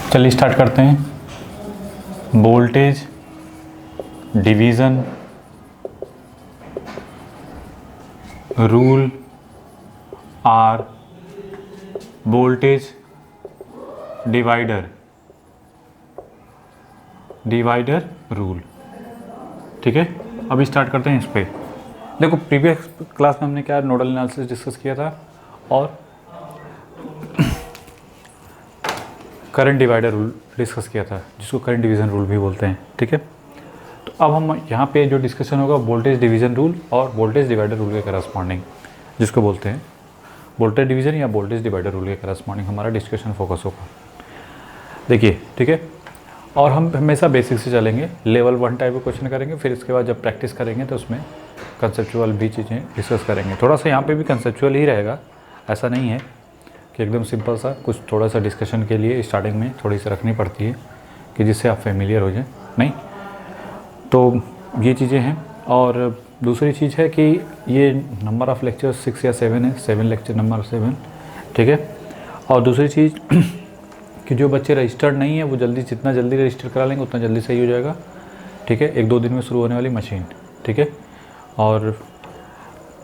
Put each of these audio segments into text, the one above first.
चलिए स्टार्ट करते हैं। Voltage division rule or voltage divider rule. ठीक है, अभी स्टार्ट करते हैं इस पे। देखो, प्रीवियस क्लास में हमने क्या नोडल एनालिसिस डिस्कस किया था और करंट डिवाइडर रूल डिस्कस किया था, जिसको करंट डिवीज़न रूल भी बोलते हैं। ठीक है, तो अब हम यहाँ पे जो डिस्कशन होगा वोल्टेज डिवीज़न रूल और वोल्टेज डिवाइडर रूल के करस्पॉन्डिंग, जिसको बोलते हैं वोल्टेज डिवीज़न या वोल्टेज डिवाइडर रूल के करस्पॉन्डिंग हमारा डिस्कशन फोकस होगा। देखिए, ठीक है, और हम हमेशा बेसिक से चलेंगे। लेवल 1 टाइप के क्वेश्चन करेंगे, फिर इसके बाद जब प्रैक्टिस करेंगे तो उसमें कंसेप्चुअल भी चीज़ें डिस्कस करेंगे। थोड़ा सा यहाँ पे भी कंसेप्चुअल ही रहेगा, ऐसा नहीं है कि एकदम सिंपल सा कुछ। थोड़ा सा डिस्कशन के लिए स्टार्टिंग में थोड़ी सी रखनी पड़ती है कि जिससे आप फेमिलियर हो जाए। नहीं तो ये चीज़ें हैं। और दूसरी चीज़ है कि ये नंबर ऑफ़ लेक्चर 6 या 7 है, 7 लेक्चर नंबर 7। ठीक है, और दूसरी चीज़ कि जो बच्चे रजिस्टर्ड नहीं है वो जितना जल्दी रजिस्टर करा लेंगे उतना जल्दी सही हो जाएगा। ठीक है, 1-2 दिन में शुरू होने वाली मशीन। ठीक है, और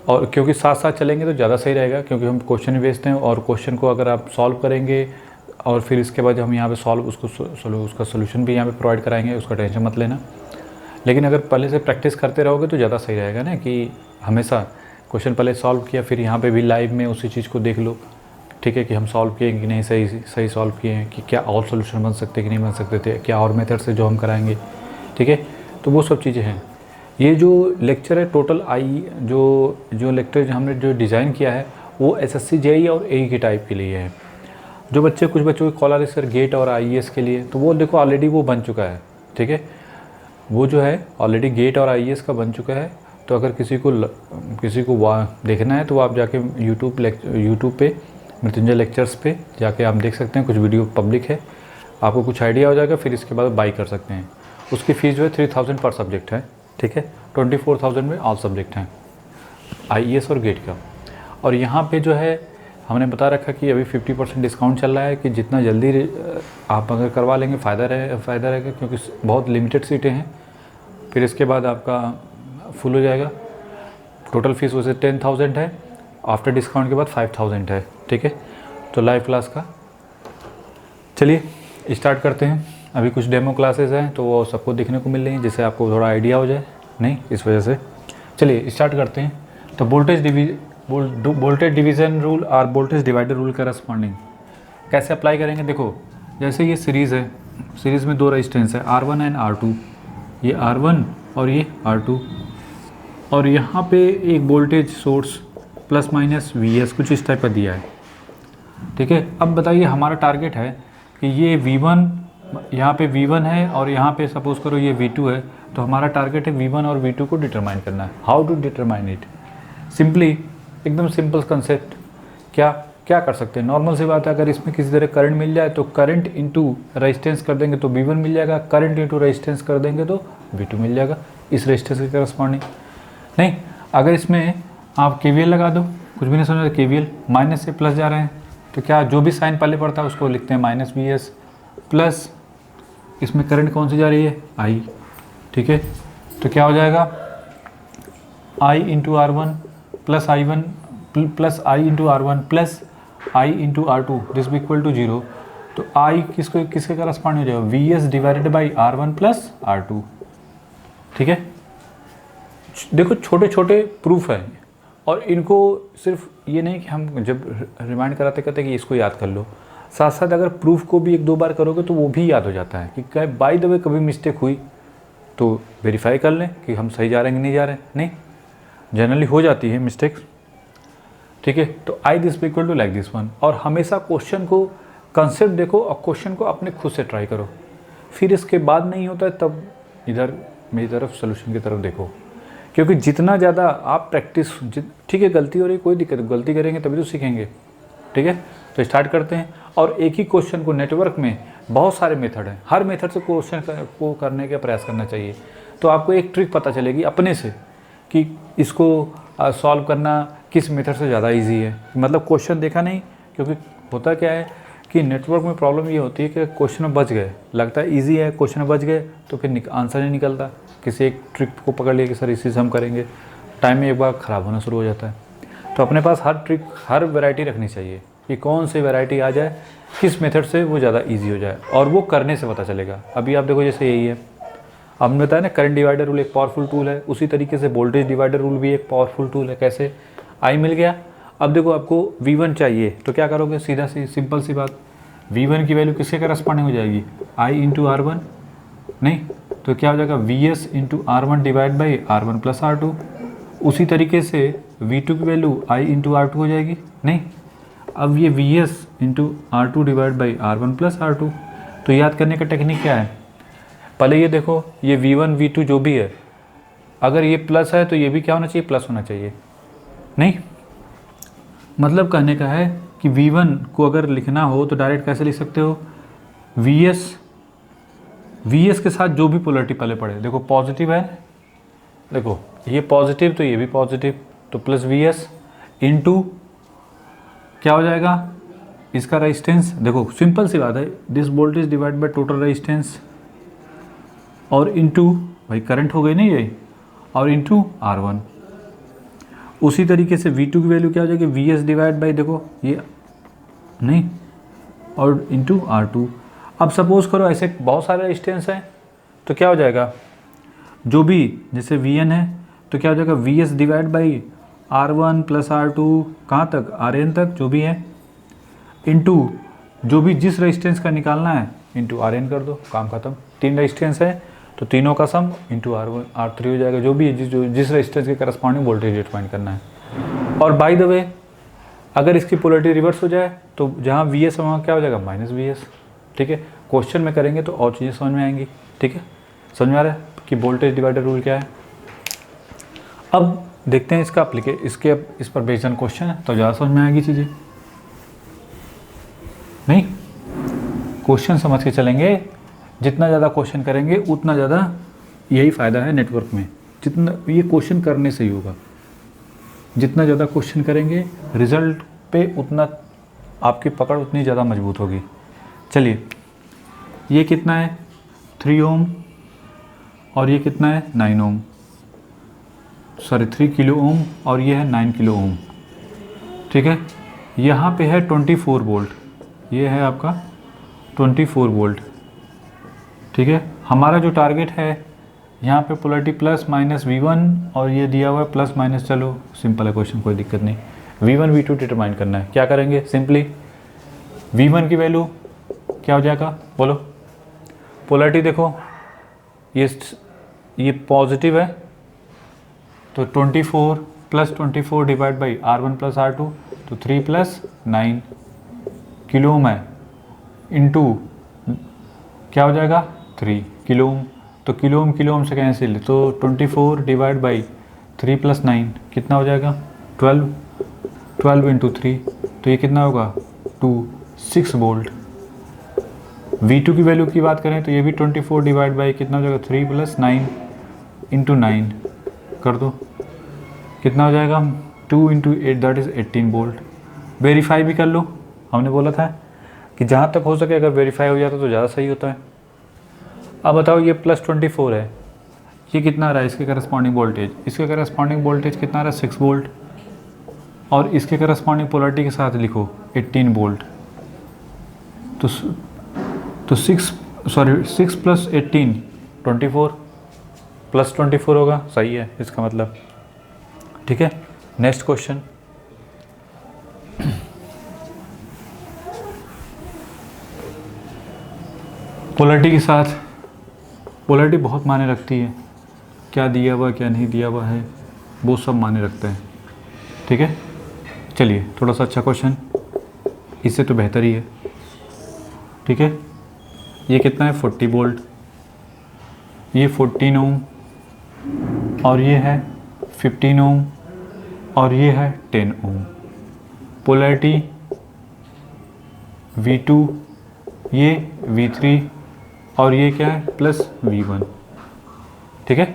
क्योंकि साथ साथ चलेंगे तो ज़्यादा सही रहेगा, क्योंकि हम क्वेश्चन भी भेजते हैं और क्वेश्चन को अगर आप सॉल्व करेंगे और फिर इसके बाद हम यहाँ पे उसका सोल्यूशन भी यहाँ पे प्रोवाइड कराएंगे, उसका टेंशन मत लेना। लेकिन अगर पहले से प्रैक्टिस करते रहोगे तो ज़्यादा सही रहेगा ना, कि हमेशा क्वेश्चन पहले सॉल्व किया फिर यहाँ पे भी लाइव में उसी चीज़ को देख लो। ठीक है, कि हम सॉल्व किए कि नहीं, सही सॉल्व किए हैं, कि क्या और सोल्यूशन बन सकते कि नहीं बन सकते थे, क्या और मेथड से जो हम कराएंगे। ठीक है, तो वो सब चीज़ें हैं। ये जो लेक्चर है टोटल जो लेक्चर हमने जो डिज़ाइन किया है वो SSC JEE और AE के टाइप के लिए है। जो बच्चे कुछ बच्चों के कॉल आ रहे सर गेट और IES के लिए, तो वो देखो ऑलरेडी वो बन चुका है। ठीक है, वो जो है ऑलरेडी गेट और IES का बन चुका है। तो अगर किसी को देखना है तो आप जाके यूट्यूब पे मृत्युंजय लेक्चर्स पे जाके आप देख सकते हैं। कुछ वीडियो पब्लिक है, आपको कुछ आइडिया हो जाएगा, फिर इसके बाद बाई कर सकते हैं। उसकी फ़ीस जो है 3000 पर सब्जेक्ट है। ठीक है, 24,000 में ऑल सब्जेक्ट हैं IES और गेट का। और यहाँ पे जो है हमने बता रखा कि अभी 50% डिस्काउंट चल रहा है, कि जितना जल्दी आप अगर करवा लेंगे फ़ायदा रहेगा, क्योंकि बहुत लिमिटेड सीटें हैं। फिर इसके बाद आपका फुल हो जाएगा। टोटल फीस वैसे 10,000 है, आफ्टर डिस्काउंट के बाद 5,000 है। ठीक है, तो लाइव क्लास का चलिए स्टार्ट करते हैं। अभी कुछ डेमो क्लासेस हैं तो वो सबको देखने को मिल रही हैं, जिससे आपको थोड़ा आइडिया हो जाए। नहीं, इस वजह से चलिए स्टार्ट करते हैं। तो वोल्टेज डिवीज़न रूल और वोल्टेज डिवाइडर रूल का करस्पॉन्डिंग कैसे अप्लाई करेंगे। देखो, जैसे ये सीरीज़ है, सीरीज़ में 2 रेजिस्टेंस है R1 एंड R2। ये R1 और ये R2, और यहाँ पे एक वोल्टेज सोर्स ± VS कुछ इस टाइप का दिया है। ठीक है, अब बताइए हमारा टारगेट है कि ये V1, यहाँ पे V1 है और यहाँ पे सपोज़ करो ये V2 है, तो हमारा टारगेट है V1 और V2 को डिटरमाइन करना है। How to determine it? Simply, एकदम सिंपल कंसेप्ट। क्या कर सकते हैं, नॉर्मल सी बात है। अगर इसमें किसी तरह करंट मिल जाए तो करंट इंटू रेजिस्टेंस कर देंगे तो V1 मिल जाएगा, करंट इंटू रेजिस्टेंस कर देंगे तो V2 मिल जाएगा, इस रेजिस्टेंस के करस्पॉन्डिंग। नहीं, अगर इसमें आप KVL लगा दो, कुछ भी नहीं समझ, KVL माइनस से प्लस जा रहे हैं तो क्या जो भी साइन पहले पड़ता है उसको लिखते हैं -VS प्लस, इसमें करंट कौन सी जा रही है, I। ठीक है, तो क्या हो जाएगा I into R1 plus I1 plus I into R1 plus I into R2 this भी इक्वल टू 0। तो I किसके करस्पॉन्डिंग हो जाएगा, VS divided by R1 plus R2। ठीक है, देखो छोटे छोटे प्रूफ हैं, और इनको सिर्फ ये नहीं कि हम जब रिमाइंड कराते कहते कि इसको याद कर लो, साथ साथ अगर प्रूफ को भी 1-2 बार करोगे तो वो भी याद हो जाता है। कि बाय द वे कभी मिस्टेक हुई तो वेरीफाई कर लें कि हम सही जा रहे हैं कि नहीं जा रहे हैं। नहीं, जनरली हो जाती है मिस्टेक्स। ठीक है, तो I this equal to like this one. और हमेशा क्वेश्चन को कंसेप्ट देखो और क्वेश्चन को अपने खुद से ट्राई करो। फिर इसके बाद नहीं होता है तब इधर मेरी तरफ सोल्यूशन की तरफ देखो, क्योंकि जितना ज़्यादा आप प्रैक्टिस, ठीक है गलती हो रही, कोई दिक्कत, गलती करेंगे तभी तो सीखेंगे। ठीक है, तो स्टार्ट करते हैं। और एक ही क्वेश्चन को नेटवर्क में बहुत सारे मेथड हैं, हर मेथड से क्वेश्चन को करने का प्रयास करना चाहिए। तो आपको एक ट्रिक पता चलेगी अपने से कि इसको सॉल्व करना किस मेथड से ज़्यादा इजी है। मतलब क्वेश्चन देखा नहीं, क्योंकि होता क्या है कि नेटवर्क में प्रॉब्लम ये होती है कि क्वेश्चन में बच गए, लगता है इजी है, क्वेश्चन में बच गए तो फिर आंसर नहीं निकलता, किसी एक ट्रिक को पकड़ लिया कि सर इसी से हम करेंगे, टाइम में एक बार ख़राब होना शुरू हो जाता है। तो अपने पास हर ट्रिक, हर वैरायटी रखनी चाहिए कि कौन सी वैरायटी आ जाए, किस मेथड से वो ज़्यादा ईजी हो जाए, और वो करने से पता चलेगा। अभी आप देखो जैसे यही है, हमने बताया ना करंट डिवाइडर रूल एक पावरफुल टूल है, उसी तरीके से वोल्टेज डिवाइडर रूल भी एक पावरफुल टूल है। कैसे? आई मिल गया, अब देखो आपको V1 चाहिए तो क्या करोगे, सीधा सी सिंपल सी बात, V1 की वैल्यू किसके करस्पॉन्डिंग हो जाएगी, I इंटू R1, नहीं तो क्या हो जाएगा VS into R1 divide by R1 plus R2। उसी तरीके से V2 की वैल्यू I इंटू R2 हो जाएगी, नहीं अब ये VS into R2 divide by R1 plus R2। तो याद करने का टेक्निक क्या है, पहले ये देखो ये V1 V2 जो भी है, अगर ये प्लस है तो ये भी क्या होना चाहिए, प्लस होना चाहिए। नहीं मतलब कहने का है कि V1 को अगर लिखना हो तो डायरेक्ट कैसे लिख सकते हो, VS के साथ जो भी पोलरिटी पहले पड़े, देखो पॉजिटिव है, देखो ये पॉजिटिव तो ये भी पॉजिटिव, तो प्लस VS इंटू क्या हो जाएगा इसका रेजिस्टेंस, देखो सिंपल सी बात है, this voltage divide by total resistance, और इंटू भाई करंट हो गई नहीं ये, और इंटू R1। उसी तरीके से V2 की वैल्यू क्या हो जाएगी, VS डिवाइड बाई देखो ये नहीं, और इंटू R2। अब सपोज करो ऐसे बहुत सारे रेजिस्टेंस हैं तो क्या हो जाएगा, जो भी जैसे Vn है तो क्या हो जाएगा VS divide by R1 plus R2 कहाँ तक, Rn तक जो भी है, इंटू जो भी जिस रेजिस्टेंस का निकालना है इंटू Rn कर दो, काम खत्म। 3 रेजिस्टेंस है तो तीनों का सम इंटू R1 R3 हो जाएगा, जो भी जिस रेजिस्टेंस के करस्पॉन्डिंग वोल्टेज डिटरमाइन करना है। और बाय द वे अगर इसकी पोलरिटी रिवर्स हो जाए तो जहाँ VS है वहाँ क्या हो जाएगा, माइनस VS। ठीक है, क्वेश्चन में करेंगे तो और चीज़ें समझ में आएंगी। ठीक है, समझ में आ रहा है कि वोल्टेज डिवाइडर रूल क्या है। अब देखते हैं इसका इस पर बेस्ड ऑन क्वेश्चन है तो ज़्यादा समझ में आएगी चीज़ें। नहीं, क्वेश्चन समझ के चलेंगे, जितना ज़्यादा क्वेश्चन करेंगे उतना ज़्यादा यही फ़ायदा है नेटवर्क में, जितना ये क्वेश्चन करने से ही होगा, जितना ज़्यादा क्वेश्चन करेंगे रिजल्ट पे उतना आपकी पकड़ उतनी ज़्यादा मजबूत होगी। चलिए ये कितना है 3 ओम, और ये कितना है 9 ओम, सॉरी 3 किलो ओम, और ये है 9 किलो ओम। ठीक है, यहाँ पे है 24 वोल्ट, ये है आपका 24 वोल्ट। ठीक है, हमारा जो टारगेट है यहाँ पे पोलरिटी प्लस माइनस V1, और ये दिया हुआ है प्लस माइनस, चलो सिंपल है क्वेश्चन, कोई दिक्कत नहीं। V1 V2 डिटरमाइन करना है, क्या करेंगे, सिंपली V1 की वैल्यू क्या हो जाएगा, बोलो, पोलरिटी देखो ये पॉजिटिव है तो 24 plus 24 divide by R1 plus R2 तो 3 प्लस 9 किलो ओम है, इंटू क्या हो जाएगा 3 किलो ओम, तो किलो ओम से कैंसिल, तो 24 डिवाइड बाई 3 प्लस 9 कितना हो जाएगा 12 इंटू 3, तो ये कितना होगा 6 वोल्ट। V2 की वैल्यू की बात करें तो ये भी 24 डिवाइड बाई कितना हो जाएगा 3 प्लस 9 इंटू 9 कर दो, कितना हो जाएगा 2 into 8 that is 18 volt. Verify भी कर लो, हमने बोला था कि जहाँ तक हो सके अगर वेरीफाई हो जाता तो ज़्यादा सही होता है। अब बताओ ये प्लस 24 है, ये कितना आ रहा है इसके करस्पॉन्डिंग वोल्टेज, इसके करस्पॉन्डिंग वोल्टेज कितना आ रहा है 6 वोल्ट, और इसके करस्पॉन्डिंग पोलरिटी के साथ लिखो 18 वोल्ट, तो 6 प्लस 18 24 प्लस 24 होगा, सही है इसका मतलब। ठीक है, नेक्स्ट क्वेश्चन, पोलरिटी के साथ, पोलरिटी बहुत मायने रखती है, क्या दिया हुआ क्या नहीं दिया हुआ है वो सब मायने रखते हैं। ठीक है, चलिए थोड़ा सा अच्छा क्वेश्चन, इससे तो बेहतर ही है। ठीक है, ये कितना है 40 वोल्ट, ये 14 ओम, और ये है 15 ओम, और ये है 10 ओम। पोलरिटी V2, ये V3, और ये क्या है प्लस V1। ठीक है,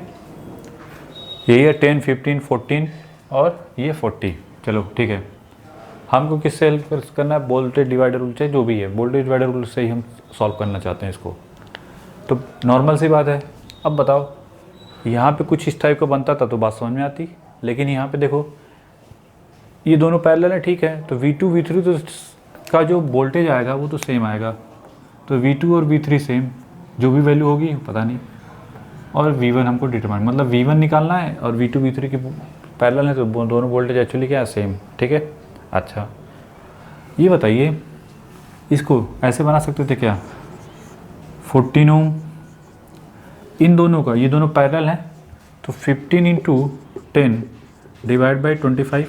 यही है 10, 15, 14 और ये 40। चलो ठीक है, हमको किससे हेल्प करना है, वोल्टेज डिवाइडर रूल से, जो भी है वोल्टेज डिवाइडर रूल से ही हम सॉल्व करना चाहते हैं इसको। तो नॉर्मल सी बात है। अब बताओ यहाँ पे कुछ इस टाइप का बनता था तो बात समझ में आती, लेकिन यहाँ पे देखो ये दोनों पैरेलल है, ठीक है। तो V2 V3 तो का जो वोल्टेज आएगा वो तो सेम आएगा, तो V2 और V3 सेम, जो भी वैल्यू होगी पता नहीं, और V1 हमको डिटरमाइन, मतलब V1 निकालना है और V2 V3 की पैरेलल है तो दोनों वोल्टेज एक्चुअली क्या है, सेम, ठीक है। अच्छा ये बताइए इसको ऐसे बना सकते थे क्या, 14 ओम इन दोनों का, ये दोनों पैरेलल हैं तो 15 इंटू 10 डिवाइड बाई 25,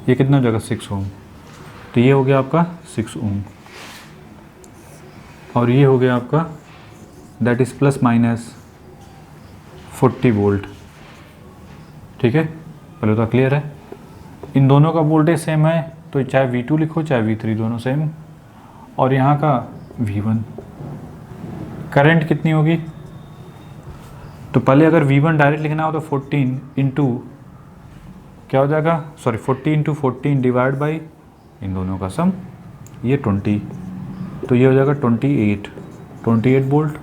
ये कितना हो जाएगा 6 ओम। तो ये हो गया आपका 6 ओम और ये हो गया आपका that is plus minus 40 volt, ठीक है। पहले तो क्लियर है, इन दोनों का वोल्टेज सेम है तो चाहे V2 लिखो चाहे V3 दोनों सेम, और यहाँ का V1 करंट कितनी होगी, तो पहले अगर V1 डायरेक्ट लिखना हो तो 14 इंटू क्या हो जाएगा, सॉरी 40 इंटू 14 डिवाइड बाई इन दोनों का सम, ये 20, तो ये हो जाएगा 28 वोल्ट।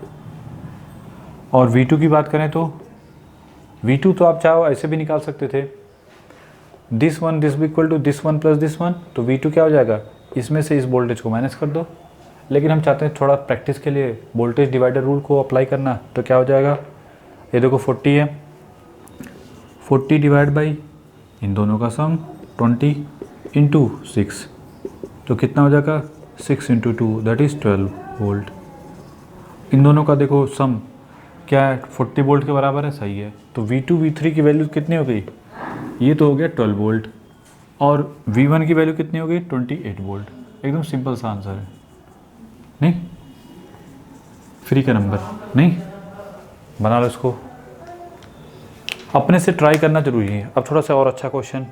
और V2 की बात करें तो V2 तो आप चाहो ऐसे भी निकाल सकते थे, this one this equal to this one plus this one, तो V2 क्या हो जाएगा, इसमें से इस वोल्टेज को माइनस कर दो। लेकिन हम चाहते हैं थोड़ा प्रैक्टिस के लिए वोल्टेज डिवाइडर रूल को अप्लाई करना, तो क्या हो जाएगा, ये देखो 40 है, 40 डिवाइड बाई इन दोनों का सम 20 इंटू 6, तो कितना हो जाएगा 6 इंटू 2 दैट इज़ 12 वोल्ट। इन दोनों का देखो सम क्या है, 40 वोल्ट के बराबर है, सही है। तो V2 V3 की वैल्यू कितनी हो गई, ये तो हो गया 12 वोल्ट, और V1 की वैल्यू कितनी हो गई 28 वोल्ट। एकदम सिंपल सा आंसर है, नहीं फ्री का नंबर नहीं, बना लो इसको, अपने से ट्राई करना जरूरी है। अब थोड़ा सा और अच्छा क्वेश्चन,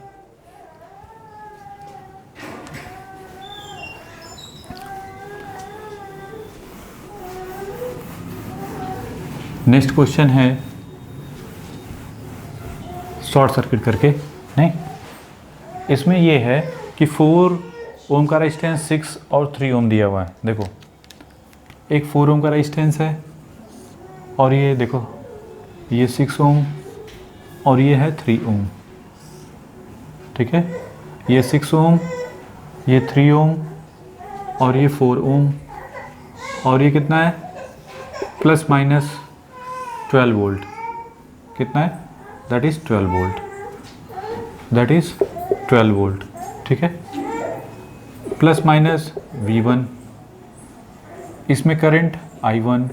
नेक्स्ट क्वेश्चन है शॉर्ट सर्किट करके, नहीं इसमें ये है कि 4 ओम का रेजिस्टेंस 6 और 3 ओम दिया हुआ है। देखो एक 4 ओम का रेजिस्टेंस है और ये देखो ये 6 ओम और ये है 3 ओम, ठीक है। ये 6 ओम, ये 3 ओम और ये 4 ओम, और ये कितना है प्लस माइनस 12 वोल्ट, कितना है that is 12 volt, that is 12 volt, ठीक है। प्लस माइनस V1, इसमें करंट I1,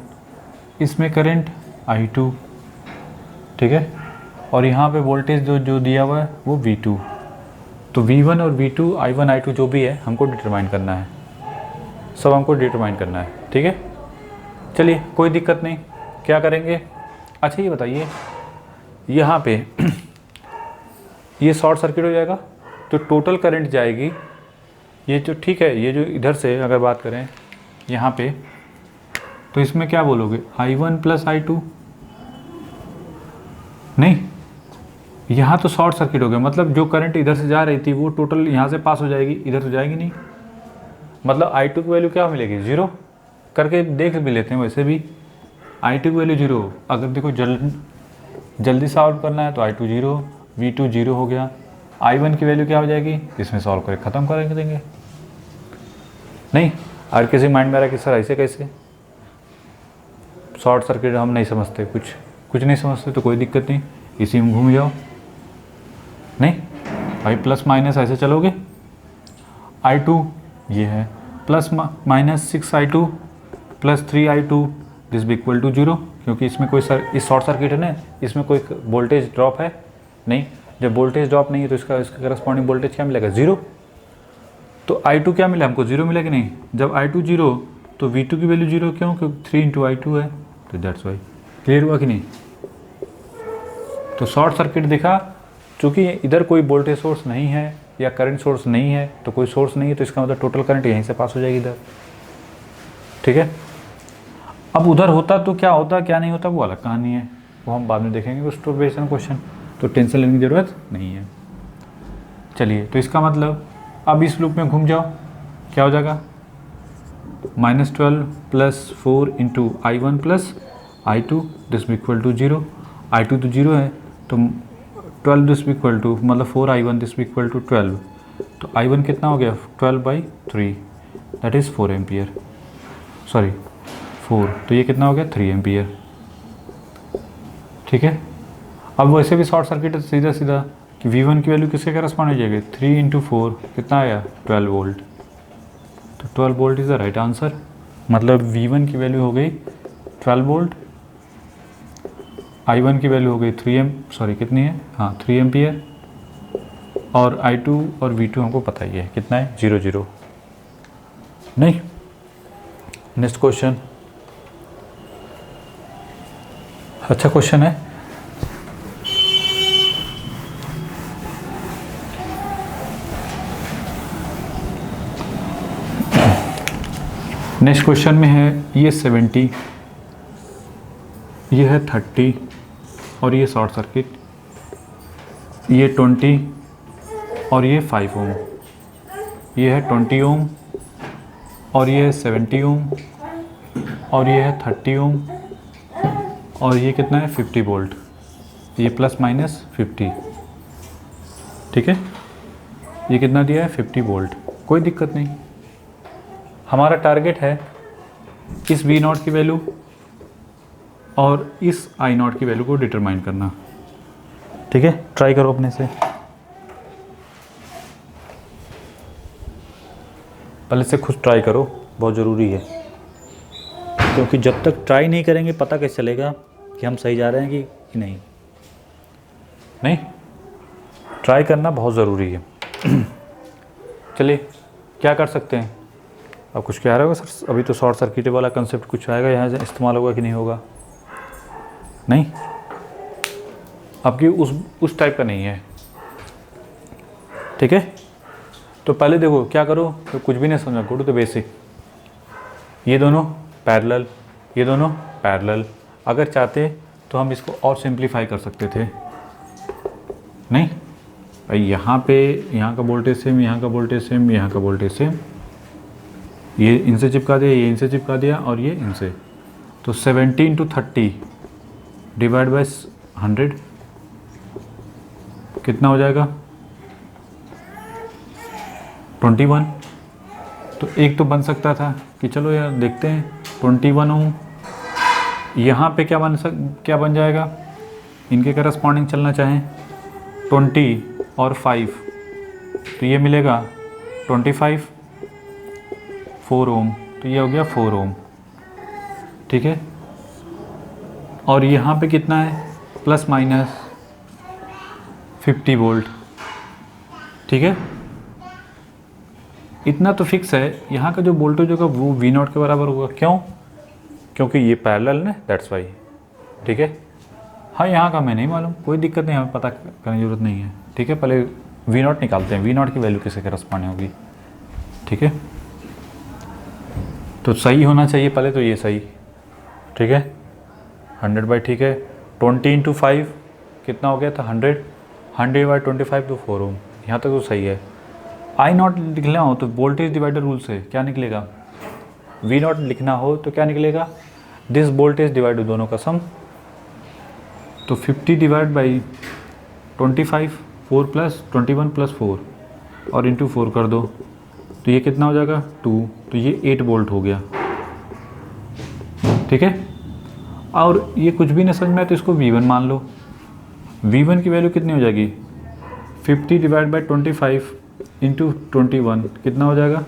इसमें करंट I2, ठीक है। और यहाँ पे वोल्टेज जो दिया हुआ है वो V2, तो V1 और V2 I1 I2 जो भी है हमको डिटरमाइन करना है, सब हमको डिटरमाइन करना है, ठीक है। चलिए कोई दिक्कत नहीं, क्या करेंगे। अच्छा ये बताइए यहाँ पे ये शॉर्ट सर्किट हो जाएगा तो टोटल करंट जाएगी, ये जो ठीक है, ये जो इधर से अगर बात करें यहाँ पे, तो इसमें क्या बोलोगे I1 प्लस I2, नहीं यहाँ तो शॉर्ट सर्किट हो गया, मतलब जो करंट इधर से जा रही थी वो टोटल यहाँ से पास हो जाएगी, इधर तो जाएगी नहीं, मतलब I2 की वैल्यू क्या मिलेगी 0, करके देख भी लेते हैं। वैसे भी I2 की वैल्यू 0, अगर देखो जल्दी सॉल्व करना है तो I2 0, V2 0 हो गया, I1 की वैल्यू क्या हो जाएगी, इसमें सॉल्व करके ख़त्म करेंगे देंगे। नहीं और किसी माइंड में आ रहा है कि सर ऐसे कैसे, शॉर्ट सर्किट हम नहीं समझते, कुछ नहीं समझते तो कोई दिक्कत नहीं, इसी में घूम जाओ। नहीं भाई प्लस माइनस ऐसे चलोगे, I2 ये है plus minus 6I2 plus 3I2 this be equal to 0, क्योंकि इसमें कोई इस शॉर्ट सर्किट है ना, इसमें कोई वोल्टेज ड्रॉप है नहीं, जब वोल्टेज ड्रॉप नहीं है तो इसका करस्पॉन्डिंग वोल्टेज क्या मिलेगा 0, तो I2 क्या मिला हमको 0 मिला कि नहीं। जब I2 0 तो V2 की वैल्यू 0, क्यों, क्योंकि 3 इंटू I2 है, तो दैट्स वाई। क्लियर हुआ कि नहीं। तो शॉर्ट सर्किट दिखा, चूँकि इधर कोई वोल्टेज सोर्स नहीं है या करंट सोर्स नहीं है, तो कोई सोर्स नहीं है, तो इसका मतलब टोटल करंट यहीं से पास हो जाएगी इधर, ठीक है। अब उधर होता तो क्या होता क्या नहीं होता वो अलग कहानी है, वो हम बाद में देखेंगे उस बेस्ड क्वेश्चन। तो टेंशन लेने की ज़रूरत नहीं है। चलिए, तो इसका मतलब अब इस लूप में घूम जाओ, क्या हो जाएगा, -12 + 4 × I1 + I2 this equal to 0। I2 तो 0 है, तो 12 दिस इक्वल टू मतलब 4I1 दिस इक्वल टू 12। तो I1 कितना हो गया, 12/3 दैट इज़ 4 एम्पियर, सॉरी 4, तो ये कितना हो गया 3 एम्पियर। ठीक है, अब वैसे भी शॉर्ट सर्किट है, सीधा सीधा कि V1 की वैल्यू किसके करस्पॉन्ड हो जाएगी, 3 × 4 कितना आया, 12 वोल्ट। तो 12 volt is the right answer. मतलब V1 की वैल्यू हो गई 12 वोल्ट, I1 की वैल्यू हो गई 3 एम्पियर, और I2 और V2 हमको पता ही है कितना है, 0 0। नहीं, नेक्स्ट क्वेश्चन, अच्छा क्वेश्चन है। नेक्स्ट क्वेश्चन में है ये 70, ये है 30 और ये शॉर्ट सर्किट, ये 20 और ये 5 ओम, ये है 20 ओम और ये है 70 ओम और ये है 30 ओम और ये कितना है 50 वोल्ट, ये ±50। ठीक है, ये कितना दिया है 50 वोल्ट, कोई दिक्कत नहीं। हमारा टारगेट है इस V0 की वैल्यू और इस I0 की वैल्यू को डिटरमाइन करना। ठीक है, ट्राई करो अपने से, पहले से खुद ट्राई करो, बहुत ज़रूरी है, क्योंकि जब तक ट्राई नहीं करेंगे पता कैसे चलेगा कि हम सही जा रहे हैं कि नहीं। नहीं, ट्राई करना बहुत ज़रूरी है। चलिए, क्या कर सकते हैं, अब कुछ क्या रहेगा सर, अभी तो शॉर्ट सर्किट वाला कंसेप्ट कुछ आएगा यहाँ से, इस्तेमाल होगा कि नहीं होगा, नहीं, आपकी उस टाइप का नहीं है। ठीक है, तो पहले देखो क्या करो, तो कुछ भी नहीं समझा, गो टू द बेसिक। ये दोनों पैरेलल, ये दोनों पैरेलल, अगर चाहते तो हम इसको और सिंप्लीफाई कर सकते थे। नहीं भाई, यहाँ पे यहाँ का वोल्टेज सेम, यहाँ का वोल्टेज सेम, यहाँ का वोल्टेज सेम, ये इनसे चिपका दिया, ये इनसे चिपका दिया और ये इनसे, तो 70 × 30 डिवाइड बाय 100 कितना हो जाएगा, 21। तो एक तो बन सकता था कि चलो यार देखते हैं 21 ओम, यहाँ पे क्या बन जाएगा, इनके करस्पॉन्डिंग चलना चाहें 20 और 5, तो ये मिलेगा 25, 4 ओम, तो ये हो गया 4 ओम। ठीक है, और यहाँ पे कितना है, ±50 वोल्ट। ठीक है, इतना तो फिक्स है, यहाँ का जो वोल्टेज होगा वो V0 के बराबर होगा। क्यों, क्योंकि ये पैरेलल है, दैट्स वाई। ठीक है, हाँ यहाँ का मैं नहीं मालूम, कोई दिक्कत नहीं, हमें पता करने की ज़रूरत नहीं है। ठीक है, पहले V0 निकालते हैं, V0 की वैल्यू किसके करस्पॉन्डिंग होगी। ठीक है, तो सही होना चाहिए पहले तो ये सही। ठीक है, 100/, ठीक है, 20 × 5 कितना हो गया था 100, 100/25 तो 4 ओम, यहाँ तक तो सही है। I0 लिखना हो तो वोल्टेज डिवाइडर रूल से क्या निकलेगा, V0 लिखना हो तो क्या निकलेगा, दिस वोल्टेज डिवाइड दोनों का सम, तो 50 / 25, 4 + 21 + 4 और इंटू 4 कर दो, तो ये कितना हो जाएगा 2, तो ये 8 वोल्ट हो गया। ठीक है, और ये कुछ भी नहीं समझ में आया तो इसको V1 मान लो। V1 की वैल्यू कितनी हो जाएगी, 50 / 25 इंटू 21 कितना हो जाएगा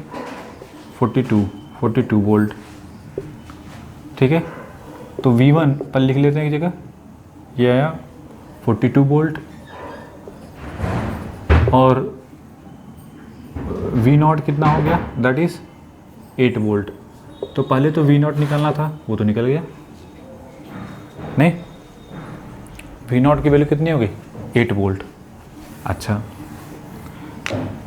42 वोल्ट। ठीक है, तो V1 पर लिख लेते हैं एक जगह, ये आया 42 वोल्ट, और V0 कितना हो गया, दैट इज़ 8 वोल्ट। तो पहले तो V0 निकालना था, वो तो निकल गया। नहीं, V0 की वैल्यू कितनी होगी 8 वोल्ट। अच्छा,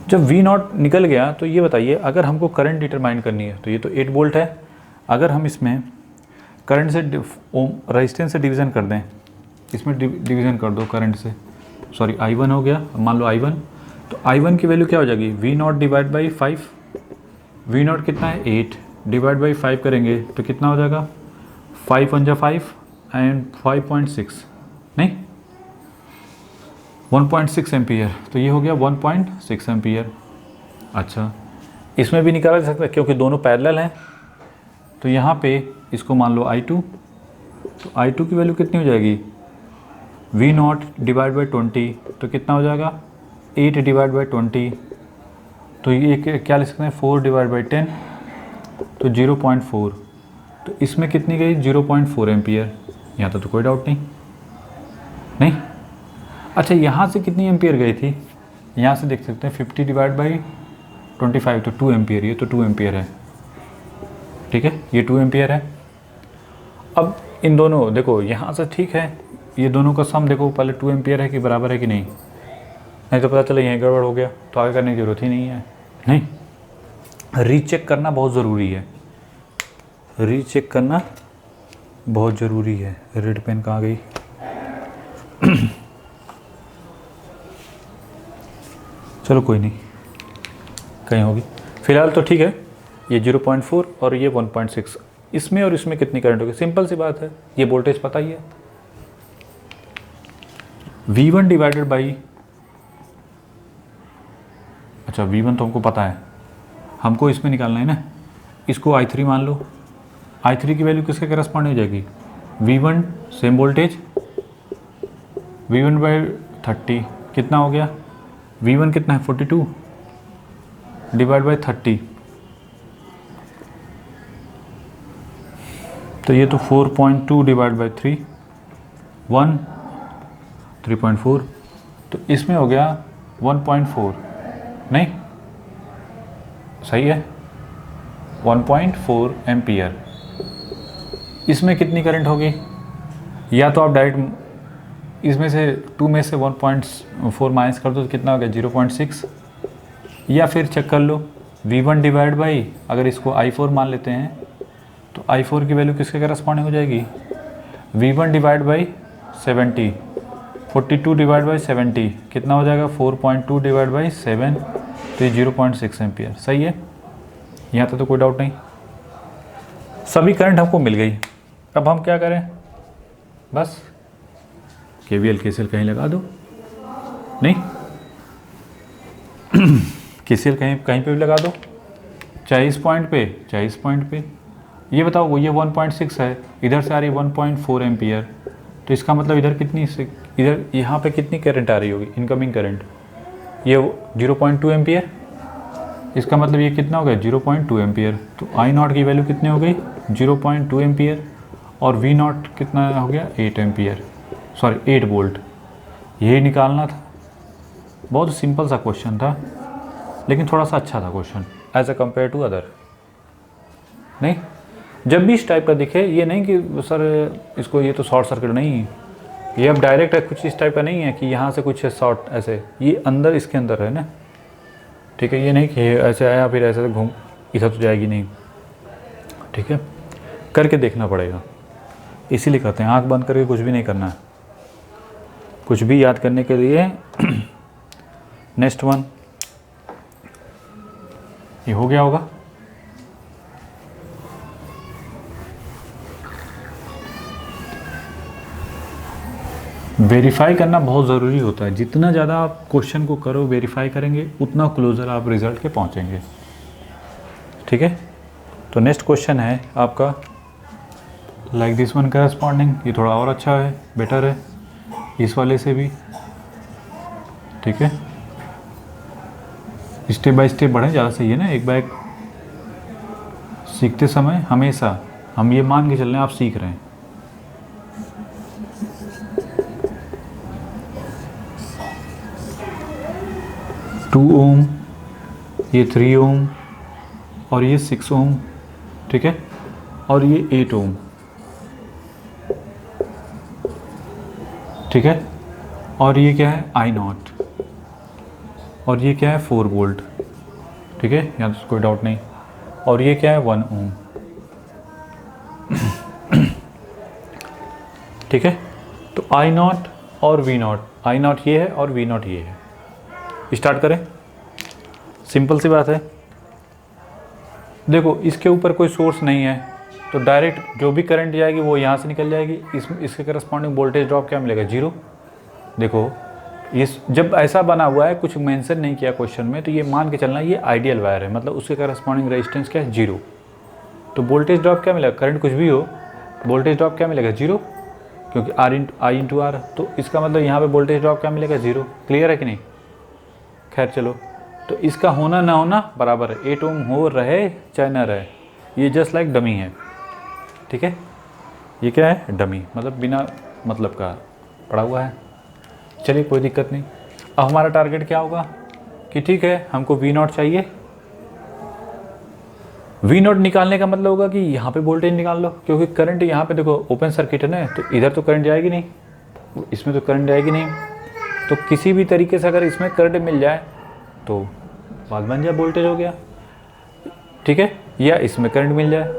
जब V0 निकल गया तो ये बताइए, अगर हमको करंट डिटरमाइन करनी है तो ये तो 8 वोल्ट है, अगर हम इसमें करंट से रेजिस्टेंस से डिवीज़न कर दें, इसमें डिवीज़न कर दो करंट से, सॉरी I1 हो गया, मान लो I1, तो I1 की वैल्यू क्या हो जाएगी, V0 डिवाइड बाई 5, V0 कितना है 8, डिवाइड बाई 5 करेंगे तो कितना हो जाएगा 5 1 जा 5 एंड 5.6 नहीं 1.6 एम्पियर, तो ये हो गया 1.6 एम्पियर। अच्छा इसमें भी निकाला जा सकता है क्योंकि दोनों पैरेलल हैं, तो यहाँ पे इसको मान लो I2, तो I2 की वैल्यू कितनी हो जाएगी V0 डिवाइड बाई 20, तो कितना हो जाएगा 8 डिवाइड बाई 20, तो ये क्या लिख सकते हैं 4 डिवाइड बाई 10, तो 0.4, तो इसमें कितनी गई 0.4 एम्पियर। यहाँ तो कोई डाउट नहीं। अच्छा यहाँ से कितनी एम्पियर गई थी, यहाँ से देख सकते हैं 50 डिवाइड बाई 25, तो 2 एम्पियर, ये तो 2 एम्पियर है, ठीक है ये 2 एम्पियर है। अब इन दोनों देखो यहाँ से ठीक है, ये दोनों का सम देखो पहले 2 एम्पियर है कि बराबर है कि नहीं तो पता चला यहीं गड़बड़ हो गया, तो आगे करने की ज़रूरत ही नहीं है। नहीं, रीचेक करना बहुत ज़रूरी है, रीचेक करना बहुत ज़रूरी है। रेड पेन कहाँ गई चलो कोई नहीं, कहीं होगी। फिलहाल तो ठीक है, ये 0.4 और ये 1.6, इसमें और इसमें कितनी करंट होगी, सिंपल सी बात है, ये वोल्टेज पता ही है V1 डिवाइडेड बाई, अच्छा V1 तो हमको पता है, हमको इसमें निकालना है ना, इसको I3 मान लो, I3 की वैल्यू किसके करस्पॉन्ड हो जाएगी V1 same voltage, V1 by 30 कितना हो गया, V1 कितना है 42 डिवाइड बाई 30, तो ये तो 4.2 डिवाइड बाई 3 3.4, तो इसमें हो गया 1.4, नहीं सही है 1.4 एम्पियर। इसमें कितनी करंट होगी, या तो आप डायरेक्ट इसमें से 2 में से 1.4 माइनस कर दो तो कितना हो गया 0.6, या फिर चेक कर लो V1 डिवाइड बाई, अगर इसको I4 मान लेते हैं तो I4 की वैल्यू किसके करस्पॉन्डिंग हो जाएगी V1 divide by 70, 42 divide by 70 कितना हो जाएगा 4.2 डिवाइड बाई 7, तो ये 0.6 एम्पियर। सही है, यहाँ तो कोई डाउट नहीं, सभी करंट हमको मिल गई। अब हम क्या करें, बस KVL KCL कहीं लगा दो, नहीं KCL कहीं पे भी लगा दो, चाहे इस पॉइंट पे चाहे इस पॉइंट पे। ये बताओ वो ये 1.6 है, इधर से आ रही 1.4 एम्पियर, तो इसका मतलब इधर कितनी, इधर यहाँ पे कितनी करंट आ रही होगी इनकमिंग करंट, ये 0.2 एम्पियर, इसका मतलब ये कितना हो गया 0.2 एम्पियर, तो I0 की वैल्यू कितनी हो गई 0.2 एम्पियर, और V0 कितना हो गया 8 एम्पियर, सॉरी 8 वोल्ट। यही निकालना था, बहुत सिंपल सा क्वेश्चन था, लेकिन थोड़ा सा अच्छा था question as a compare to other. नहीं, जब भी इस टाइप का दिखे, ये नहीं कि सर इसको ये तो शॉर्ट सर्किट नहीं, ये अब डायरेक्ट है, कुछ इस टाइप का नहीं है कि यहाँ से कुछ शॉर्ट ऐसे, ये अंदर इसके अंदर है ना, ठीक है, ये नहीं कि ऐसे आया फिर ऐसे घूम इधर तो जाएगी नहीं, ठीक है, करके देखना पड़ेगा। इसीलिए कहते हैं आंख बंद करके कुछ भी नहीं करना है, कुछ भी याद करने के लिए। नेक्स्ट वन, ये हो गया होगा, वेरीफाई करना बहुत ज़रूरी होता है, जितना ज़्यादा आप क्वेश्चन को करो वेरीफाई करेंगे उतना क्लोजर आप रिज़ल्ट के पहुंचेंगे, ठीक है। तो नेक्स्ट क्वेश्चन है आपका लाइक दिस वन करस्पॉन्डिंग, ये थोड़ा और अच्छा है, बेटर है इस वाले से भी, ठीक है। स्टेप बाय स्टेप बढ़े ज़्यादा सही है ना, एक बार एक सीखते समय हमेशा हम ये मान के चल रहे हैं आप सीख रहे हैं। 2 ओम, ये 3 ओम और ये 6 ओम, ठीक है, और ये 8 ओम, ठीक है, और ये क्या है I0, और ये क्या है 4 वोल्ट, ठीक है, यहाँ तो कोई डाउट नहीं, और ये क्या है 1 ओम, ठीक है। तो I0 और वी नॉट, आई नॉट ये है और वी नॉट ये है। स्टार्ट करें, सिंपल सी बात है। देखो इसके ऊपर कोई सोर्स नहीं है तो डायरेक्ट जो भी करंट जाएगी वो यहाँ से निकल जाएगी। इसके करस्पॉन्डिंग वोल्टेज ड्रॉप क्या मिलेगा, 0। देखो इस जब ऐसा बना हुआ है, कुछ मेंशन नहीं किया क्वेश्चन में, तो ये मान के चलना ये आइडियल वायर है, मतलब उसके करस्पॉन्डिंग रेजिस्टेंस क्या है, 0। तो वोल्टेज ड्रॉप क्या मिलेगा, करंट कुछ भी हो, वोल्टेज ड्रॉप क्या मिलेगा, 0, क्योंकि आई इंटू आर। तो इसका मतलब यहाँ पे वोल्टेज ड्रॉप क्या मिलेगा, 0। क्लियर है कि नहीं। खैर चलो, तो इसका होना ना होना बराबर है, 8 ओम हो रहे चाहे ना रहे, ये जस्ट लाइक डमी है। ठीक है, ये क्या है, डमी, मतलब बिना मतलब का पड़ा हुआ है। चलिए कोई दिक्कत नहीं। अब हमारा टारगेट क्या होगा कि ठीक है हमको वी नॉट चाहिए। वी नॉट निकालने का मतलब होगा कि यहाँ पे वोल्टेज निकाल लो, क्योंकि करंट यहाँ पे देखो ओपन सर्किट है ना, तो इधर तो करंट जाएगी नहीं, इसमें तो करंट जाएगी नहीं। तो किसी भी तरीके से अगर इसमें करंट मिल जाए तो बात बन जाए, वोल्टेज हो गया। ठीक है, या इसमें करंट मिल जाए,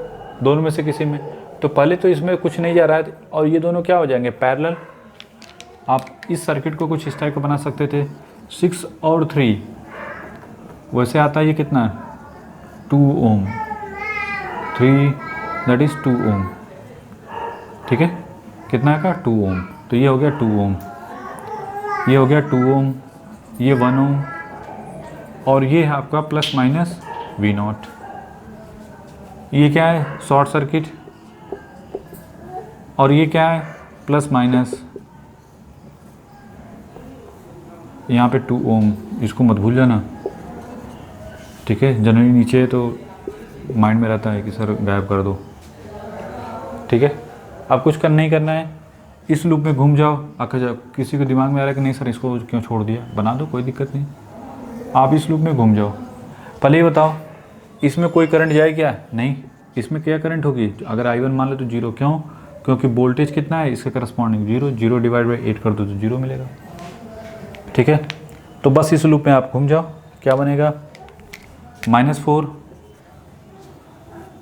दोनों में से किसी में। तो पहले तो इसमें कुछ नहीं जा रहा है और ये दोनों क्या हो जाएंगे, पैरेलल। आप इस सर्किट को कुछ इस टाइप का बना सकते थे, 6 और 3, वैसे आता है ये कितना, 2 ओम, 3 दैट इज़ 2 ओम। ठीक है, कितना का, 2 ओम। तो ये हो गया 2 ओम, ये हो गया 2 ओम, ये 1 ओम, और ये है आपका प्लस माइनस वी नॉट। ये क्या है, शॉर्ट सर्किट, और ये क्या है, प्लस माइनस, यहाँ पे 2 ओम, इसको मत भूल जाना। ठीक है, जनरली नीचे तो माइंड में रहता है कि सर गायब कर दो। ठीक है, अब कुछ नहीं करना है, इस लूप में घूम जाओ। अगर किसी को दिमाग में आ रहा है कि नहीं सर इसको क्यों छोड़ दिया, बना दो, कोई दिक्कत नहीं, आप इस लूप में घूम जाओ। पहले ही बताओ इसमें कोई करंट जाए क्या, नहीं, इसमें क्या करंट होगी, अगर I1 मान लो तो 0, क्यों, क्योंकि वोल्टेज कितना है इसके करस्पॉन्डिंग 0, 0 डिवाइड बाई 8 कर दो तो 0 मिलेगा। ठीक है, तो बस इस लूप में आप घूम जाओ, क्या बनेगा, -4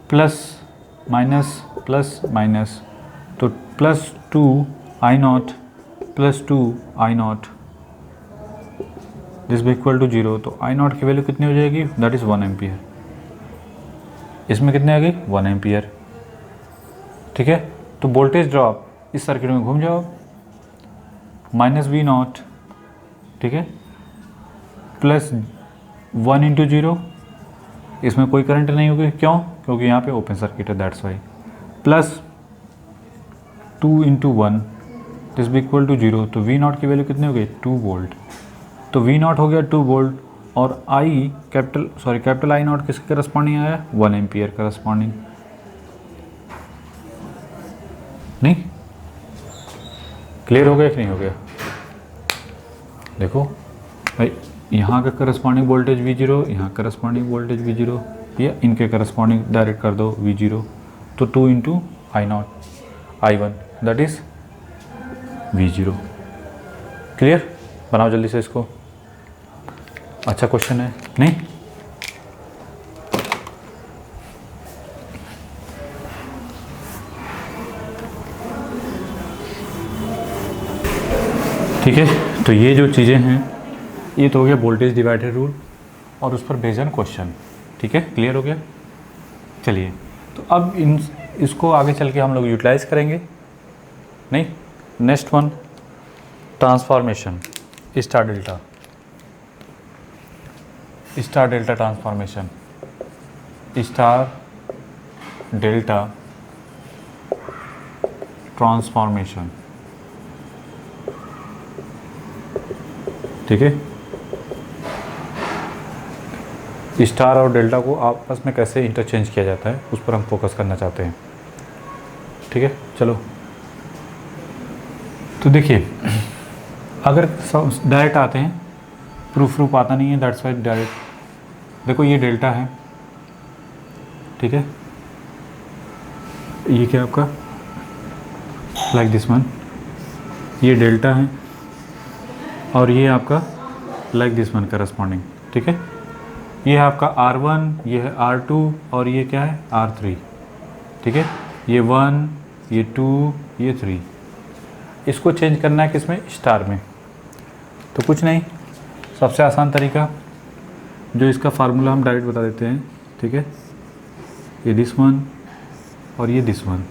प्लस माइनस प्लस माइनस, तो +2 I not plus 2 I not this be equal to 0। तो I नॉट की वैल्यू कितनी हो जाएगी, दैट इज़ 1 एम्पियर। इसमें कितनी आ गई, 1 एम्पियर। ठीक है, तो वोल्टेज ड्रॉप इस सर्किट में घूम जाओ, माइनस वी नॉट, ठीक है, प्लस 1 इंटू 0, इसमें कोई करंट नहीं होगी, क्यों, क्योंकि यहाँ पे ओपन सर्किट है, that's why, plus 2 into 1 this be equal to 0। तो वी नॉट की वैल्यू कितनी हो गई, 2 वोल्ट। तो वी नॉट हो गया 2 वोल्ट, और आई कैपिटल आई नॉट किसके करस्पॉन्डिंग आया, 1 एम्पियर करस्पॉन्डिंग। नहीं, क्लियर हो गया कि नहीं हो गया। देखो भाई, यहाँ का करस्पॉन्डिंग वोल्टेज V0, यहाँ करस्पॉन्डिंग वोल्टेज V0, या इनके करस्पॉन्डिंग डायरेक्ट कर दो V0, तो 2 into I not I1 that is V0। Clear, बनाओ जल्दी से इसको, अच्छा क्वेश्चन है, नहीं। ठीक है, तो ये जो चीज़ें हैं ये तो हो गया वोल्टेज डिवाइडर रूल और उस पर बेस्ड क्वेश्चन। ठीक है, क्लियर हो गया। चलिए, तो अब इसको आगे चल के हम लोग यूटिलाइज करेंगे। नहीं, next one, transformation, star delta transformation, star delta transformation. ठीक है, स्टार और डेल्टा को आपस में कैसे इंटरचेंज किया जाता है उस पर हम फोकस करना चाहते हैं। ठीक है, चलो, तो देखिए, अगर डायरेक्ट आते हैं, प्रूफ आता नहीं है, दैट्स वाई डायरेक्ट। देखो ये डेल्टा है, ठीक है, ये क्या आपका लाइक दिस वन, ये डेल्टा है, और ये आपका लाइक दिस वन करस्पॉन्डिंग। ठीक है, ये है आपका R1, ये है R2, और ये क्या है R3। ठीक है, ये 1, ये 2, ये 3। इसको चेंज करना है किस में, स्टार में। तो कुछ नहीं, सबसे आसान तरीका जो इसका फार्मूला हम डायरेक्ट बता देते हैं, ठीक है। ये दिस वन और ये दिस वन,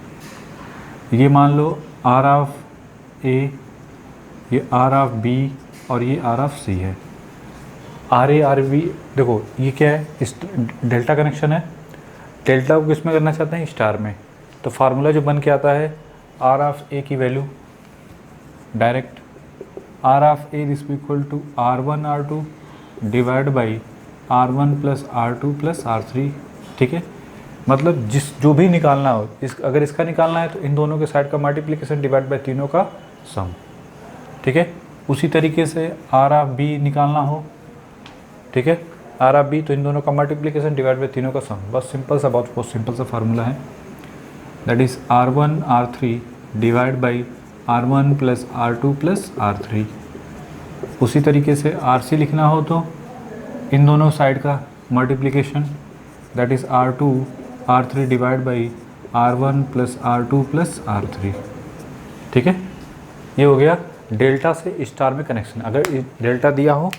ये मान लो आर ऑफ ए, ये आर ऑफ बी और ये आर ऑफ सी है। आर ए आर बी, देखो ये क्या है, इस डेल्टा कनेक्शन है। डेल्टा को किस में करना चाहते हैं, स्टार में। तो फार्मूला जो बन के आता है, आर ऑफ ए की value direct R of A is equal to R1 R2 divide by R1 plus R2 plus R3, ठीक है। मतलब जो भी निकालना हो, अगर इसका निकालना है तो इन दोनों के साइड का मल्टीप्लिकेशन डिवाइड बाई तीनों का सम, ठीक है। उसी तरीके से आर ऑफ बी निकालना हो, ठीक है, आर ऑफ बी, तो इन दोनों का मल्टीप्लिकेशन डिवाइड बाई तीनों का सम। बस सिंपल सा, बहुत सिंपल सा फार्मूला है, that is R1 R3 divide by R1 plus R2 plus R3। उसी तरीके से RC लिखना हो तो इन दोनों साइड का multiplication, that is R2 R3 divide by R1 plus R2 plus R3, ठीक है। ये हो गया डेल्टा से स्टार में कनेक्शन। अगर डेल्टा दिया हो,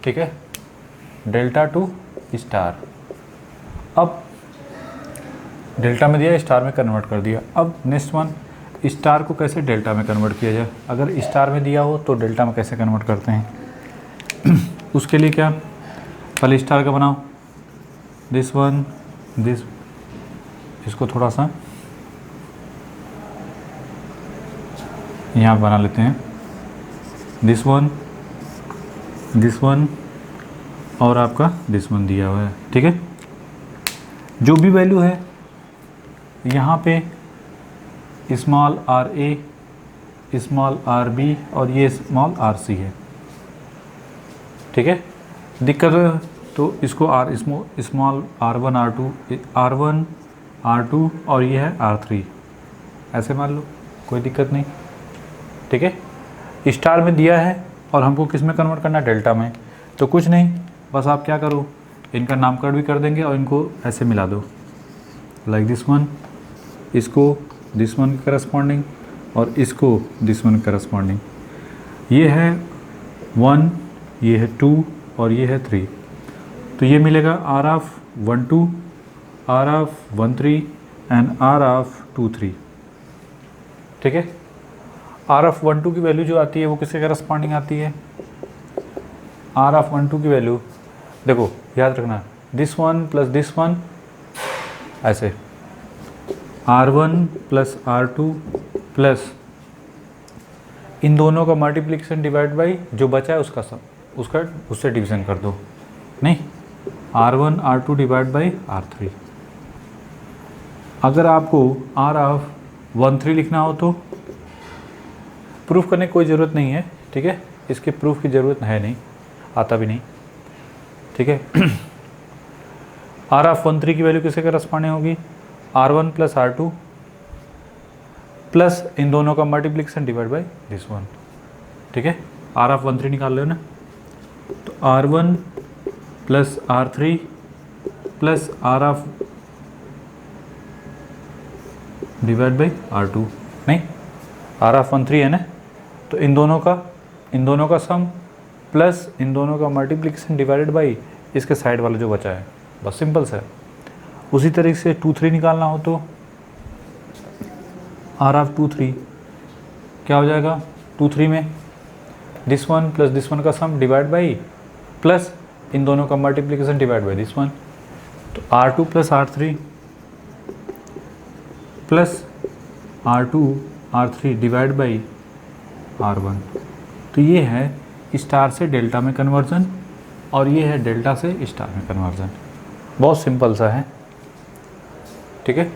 ठीक है, डेल्टा टू स्टार, अब डेल्टा में दिया, स्टार में कन्वर्ट कर दिया। अब नेक्स्ट वन, स्टार को कैसे डेल्टा में कन्वर्ट किया जाए। अगर स्टार में दिया हो तो डेल्टा में कैसे कन्वर्ट करते हैं उसके लिए क्या, पहले स्टार का बनाओ, दिस वन दिस, इसको थोड़ा सा यहाँ बना लेते हैं, दिस वन और आपका दिस वन दिया हुआ है, ठीक है। जो भी वैल्यू है यहाँ पे small R A, small R B और ये स्मॉल आर सी है, ठीक है। दिक्कत है तो इसको स्मॉल R1 R2 और ये है R3, ऐसे मान लो, कोई दिक्कत नहीं, ठीक है। स्टार में दिया है और हमको किस में कन्वर्ट करना है, डेल्टा में। तो कुछ नहीं, बस आप क्या करो, इनका नामकरण भी कर देंगे और इनको ऐसे मिला दो, लाइक दिस वन, इसको दिस वन के करस्पॉन्डिंग और इसको दिस वन के करस्पॉन्डिंग। ये है 1, ये है 2 और ये है 3। तो ये मिलेगा R of 1 2, R of 1 3 and R of 2 3, ठीक है। R ऑफ 1 2 की वैल्यू जो आती है वो किसके करस्पॉन्डिंग आती है, R ऑफ 1 2 की वैल्यू, देखो याद रखना, this one plus this one, ऐसे R1 प्लस R2 प्लस इन दोनों का मल्टीप्लिकेशन डिवाइड बाई जो बचा है उसका सम, उससे डिवीज़न कर दो, नहीं, R1 R2 divide by R3। अगर आपको R ऑफ 1 3 लिखना हो तो प्रूफ करने की कोई ज़रूरत नहीं है, ठीक है, इसके प्रूफ की ज़रूरत है नहीं, आता भी नहीं, ठीक है। R ऑफ 1 3 की वैल्यू किसके करस्पॉन्डिंग होगी, R1 प्लस R2 प्लस इन दोनों का multiplication divide by this one, ठीक है। R ऑफ 1 3 निकाल लो ना, तो R1 plus R3 plus R of divide by R2, नहीं, R ऑफ 1 3 है ना, तो इन दोनों का सम प्लस इन दोनों का मल्टीप्लिकेशन डिवाइडेड बाई इसके साइड वाला जो बचा है, बस सिंपल सा है। उसी तरीके से 2 3 निकालना हो तो R ऑफ 2 3 क्या हो जाएगा, 2 3 में this one plus this one का सम डिवाइड बाई प्लस इन दोनों का multiplication divide by this one, तो R2 plus R3 plus R2 R3 divide by R1। तो ये है स्टार से डेल्टा में कन्वर्जन और ये है डेल्टा से स्टार में कन्वर्जन, बहुत सिंपल सा है, ठीक है।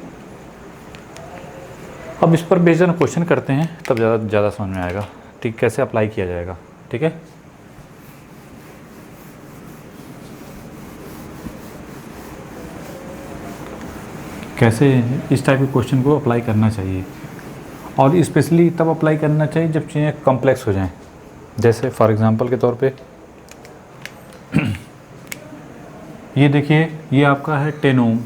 अब इस पर बेस्ड ऑन क्वेश्चन करते हैं, तब ज़्यादा समझ में आएगा, ठीक, कैसे अप्लाई किया जाएगा, ठीक है। कैसे इस टाइप के क्वेश्चन को अप्लाई करना चाहिए, और स्पेशली तब अप्लाई करना चाहिए जब चीज़ें कॉम्प्लेक्स हो जाएं। जैसे फॉर एग्जांपल के तौर पे ये देखिए, ये आपका है 10 ओम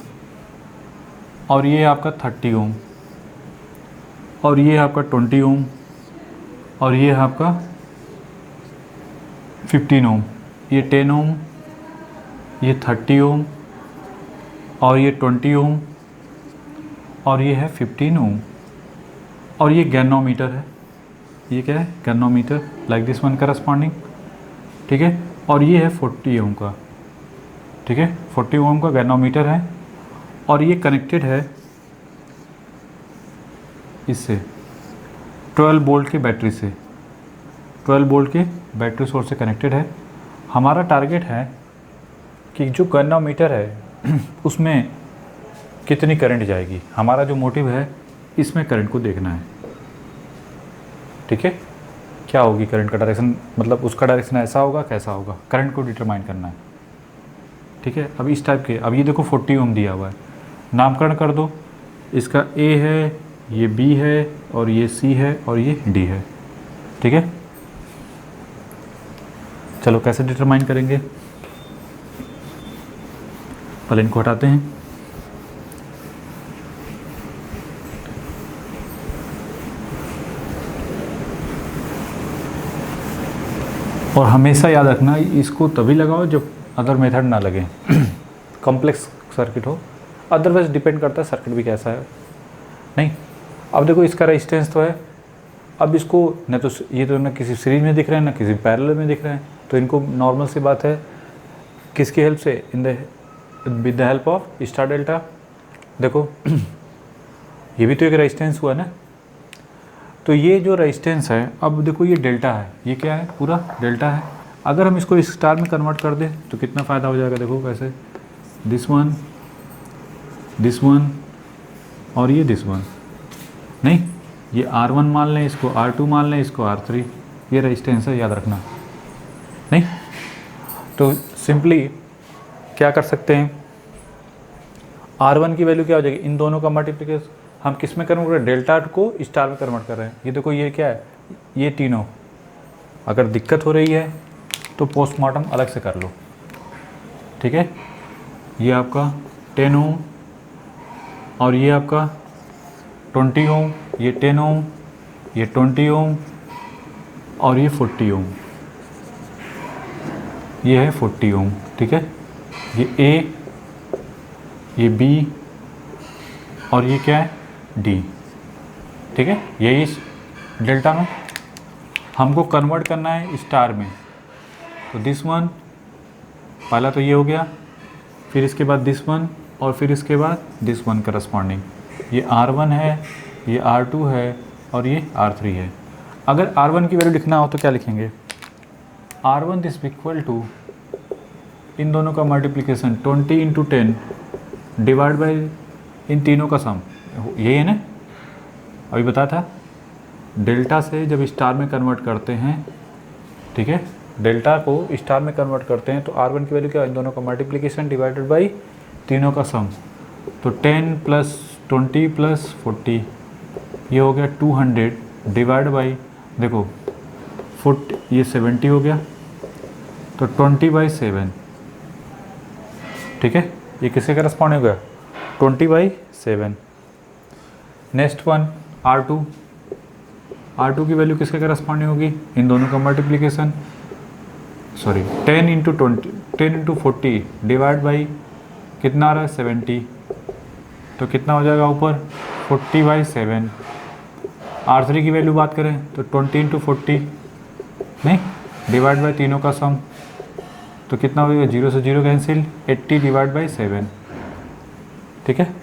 और ये आपका 30 ओम और ये आपका 20 ओम और ये है आपका 15 ओम, ये 10 ओम, ये 30 ओम, और ये 20 ओम, और ये है 15 ओम, और ये गैनोमीटर है। ये क्या है? गैनोमीटर, लाइक दिस वन करस्पॉन्डिंग, ठीक है। और ये है 40 ओम का, ठीक है, 40 ओम का गैनोमीटर है, और ये कनेक्टेड है इससे 12 वोल्ट की बैटरी से, 12 वोल्ट के बैटरी सोर्स से कनेक्टेड है। हमारा टारगेट है कि जो गैनोमीटर है उसमें कितनी करंट जाएगी। हमारा जो मोटिव है इसमें करंट को देखना है, ठीक है। क्या होगी करंट का डायरेक्शन, मतलब उसका डायरेक्शन ऐसा होगा कैसा होगा, करंट को डिटरमाइन करना है, ठीक है। अब इस टाइप के, अब ये देखो 40 ओम दिया हुआ है, नामकरण कर दो, इसका ए है, ये बी है, और ये सी है, और ये डी है, ठीक है। चलो कैसे डिटरमाइन करेंगे, पहले इनको हटाते हैं। और हमेशा याद रखना इसको तभी लगाओ जब अदर मेथड ना लगे कॉम्प्लेक्स सर्किट हो, अदरवाइज डिपेंड करता है सर्किट भी कैसा है। नहीं, अब देखो इसका रेजिस्टेंस तो है, अब इसको न तो ये तो ना किसी सीरीज में दिख रहे हैं ना किसी पैरेलल में दिख रहे हैं, तो इनको नॉर्मल सी बात है किसकी हेल्प से, with the help of star delta. देखो ये भी तो एक रेजिस्टेंस हुआ ना, तो ये जो रेजिस्टेंस है, अब देखो ये डेल्टा है, ये क्या है, पूरा डेल्टा है। अगर हम इसको स्टार में कन्वर्ट कर दें तो कितना फ़ायदा हो जाएगा, देखो कैसे, दिस वन और ये दिस वन, नहीं ये R1 मान लें, इसको R2 मान लें, इसको R3, ये रेजिस्टेंस है, याद रखना। नहीं तो सिंपली क्या कर सकते हैं, R1 की वैल्यू क्या हो जाएगी, इन दोनों का मल्टीप्लिकेशन हम किस में कन्वर्ट कर रहे हैं, डेल्टा को स्टार में कन्वर्ट कर रहे हैं। ये देखो ये क्या है, ये तीनों, अगर दिक्कत हो रही है तो पोस्टमार्टम अलग से कर लो, ठीक है। ये आपका 10 ओम, और ये आपका 20 ओम, ये 10 ओम, ये 20 ओम, और ये 40 ओम, ये है 40 ओम, ठीक है। ये ए, ये बी, और ये क्या है, डी, ठीक है। यही इस डेल्टा में हमको कन्वर्ट करना है स्टार में, तो दिस वन, पहला तो ये हो गया, फिर इसके बाद दिस वन, और फिर इसके बाद दिस वन करस्पॉन्डिंग, ये R1 है, ये R2 है, और ये R3 है। अगर R1 की वैल्यू लिखना हो तो क्या लिखेंगे, R1 इज इक्वल टू, इन दोनों का मल्टीप्लिकेशन 20 × 10 डिवाइड बाई इन तीनों का सम, यही है ना, अभी बताया था। डेल्टा से जब स्टार में कन्वर्ट करते हैं, ठीक है, डेल्टा को स्टार में कन्वर्ट करते हैं तो R1 की वैल्यू क्या, इन दोनों का मल्टीप्लिकेशन डिवाइडेड बाई तीनों का सम, तो 10 + 20 + 40, ये हो गया 200 डिवाइड बाई, देखो 40, ये 70 हो गया, तो 20/7, ठीक है। ये किसके करस्पॉन्ड हो गया, 20/7। नेक्स्ट वन R2 की वैल्यू किसके करस्पॉन्डिंग होगी, इन दोनों का मल्टीप्लिकेशन, सॉरी 10 × 40 डिवाइड बाई कितना आ रहा है, 70, तो कितना हो जाएगा ऊपर 40/7। R3 की वैल्यू बात करें तो 20 × 40, नहीं डिवाइड बाई तीनों का सम, तो कितना हो जाएगा, 0 से 0 कैंसिल, 80 डिवाइड बाई 7, ठीक है।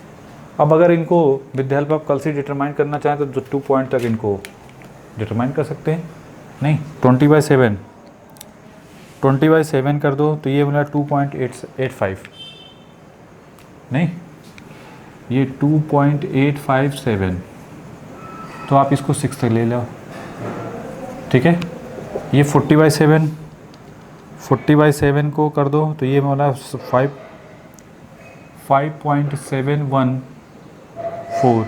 अब अगर इनको विद द हेल्प ऑफ कैलसी डिटरमाइन करना चाहें तो 2 पॉइंट तक इनको डिटरमाइन कर सकते हैं। नहीं 20/7 कर दो तो ये बना 2.885, नहीं ये 2.857, तो आप इसको 6 तक ले लो, ठीक है। ये 40/7 को कर दो तो ये बना 5.714,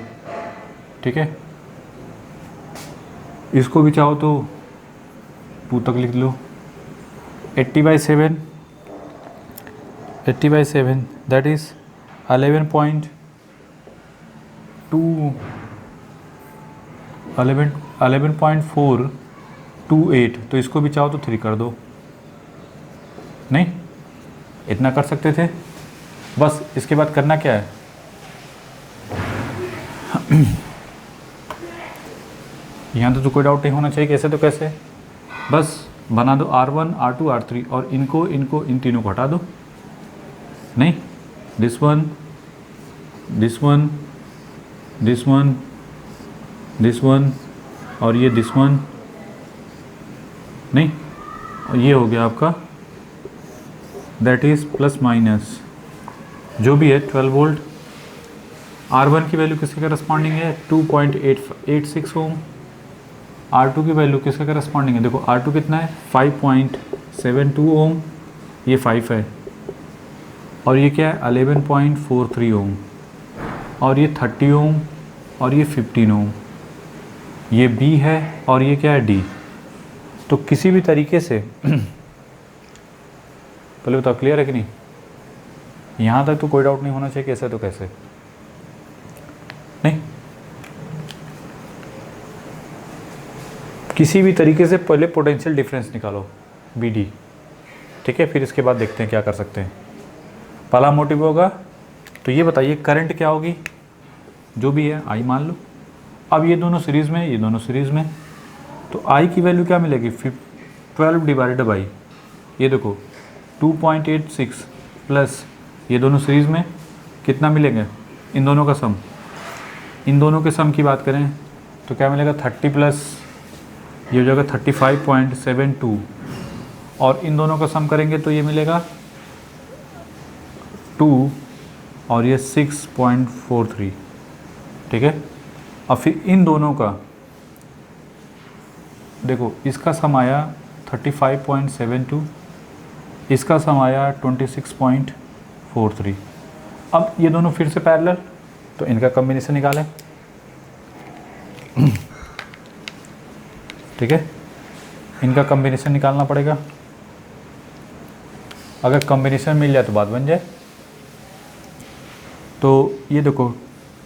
ठीक है। इसको भी चाहो तो 2 तक लिख लो। 80/7 दैट इज़ 11.4 28, तो इसको भी चाहो तो 3 कर दो, नहीं इतना कर सकते थे। बस इसके बाद करना क्या है, यहाँ तो कोई डाउट नहीं होना चाहिए, कैसे तो कैसे, बस बना दो R1 R2 R3 और इनको इनको इन तीनों को हटा दो, नहीं this one this one this one this one और ये दिस वन, नहीं और ये हो गया आपका, दैट इज़ प्लस माइनस जो भी है 12 वोल्ट। R1 की वैल्यू किसके करस्पॉन्डिंग है 2.86 ओम, R2 की वैल्यू किसके करस्पॉन्डिंग है, देखो R2 कितना है 5.72 ओम, ये 5 है और ये क्या है 11.43 ओम और ये 30 ओम और ये 15 ओम, ये B है और ये क्या है D। तो किसी भी तरीके से पहले बताओ क्लियर है कि नहीं, यहाँ तक तो कोई डाउट नहीं होना चाहिए, कैसे तो कैसे, नहीं किसी भी तरीके से पहले पोटेंशियल डिफरेंस निकालो BD, ठीक है, फिर इसके बाद देखते हैं क्या कर सकते हैं। पहला मोटिव होगा तो ये बताइए करंट क्या होगी, जो भी है I मान लो। अब ये दोनों सीरीज़ में, ये दोनों सीरीज़ में, तो I की वैल्यू क्या मिलेगी 12 डिवाइडेड बाई ये देखो 2.86 प्लस ये दोनों सीरीज़ में कितना मिलेंगे, इन दोनों का सम, इन दोनों के सम की बात करें तो क्या मिलेगा 30 प्लस ये हो जाएगा 35.72 और इन दोनों का सम करेंगे तो ये मिलेगा 2 और ये 6.43, ठीक है। अब फिर इन दोनों का देखो, इसका सम आया 35.72, इसका सम आया 26.43। अब ये दोनों फिर से पैरेलल, तो इनका कॉम्बिनेशन निकालें, ठीक है, इनका कॉम्बिनेशन निकालना पड़ेगा। अगर कॉम्बिनेशन मिल जाए तो बात बन जाए। तो ये देखो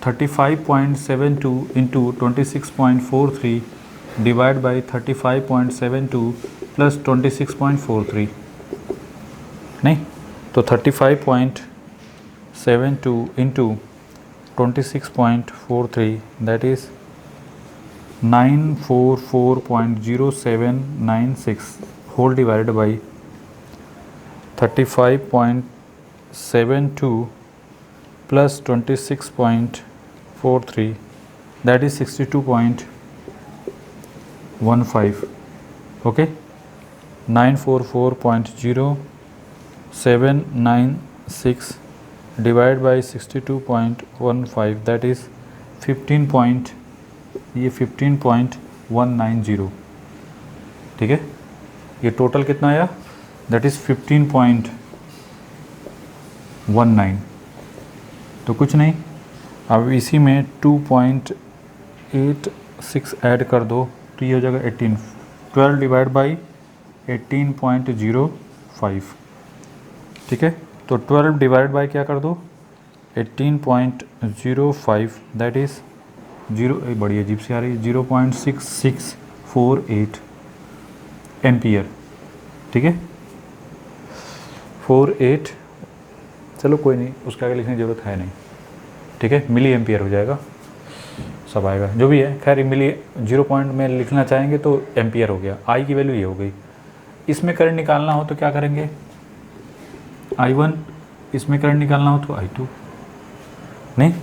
35.72 इंटू 26.43 डिवाइड बाई 35.72 प्लस 26.43, नहीं तो 35.72 into 26.43 that is 944.0796 whole divided by 35.72 plus 26.43 that is 62.15, okay, 944.0796 divided by 62.15 that is 15.190, ठीक है। ये टोटल कितना आया, दैट इज़ 15.19। तो कुछ नहीं, अब इसी में 2.86 ऐड कर दो तो ये हो जाएगा 18, 12 डिवाइड बाई 18.05, ठीक है। तो 12 डिवाइड बाई क्या कर दो 18.05 दैट इज़ बड़ी अजीब सी आ रही है 0.6648 एम्पियर, ठीक है 48, चलो कोई नहीं, उसका आगे लिखने की ज़रूरत है नहीं, ठीक है, मिली एम्पियर हो जाएगा, सब आएगा जो भी है। खैर मिली 0 पॉइंट में लिखना चाहेंगे तो एम्पियर हो गया, आई की वैल्यू ये हो गई। इसमें करंट निकालना हो तो क्या करेंगे I1, इसमें करंट निकालना हो तो I2, नहीं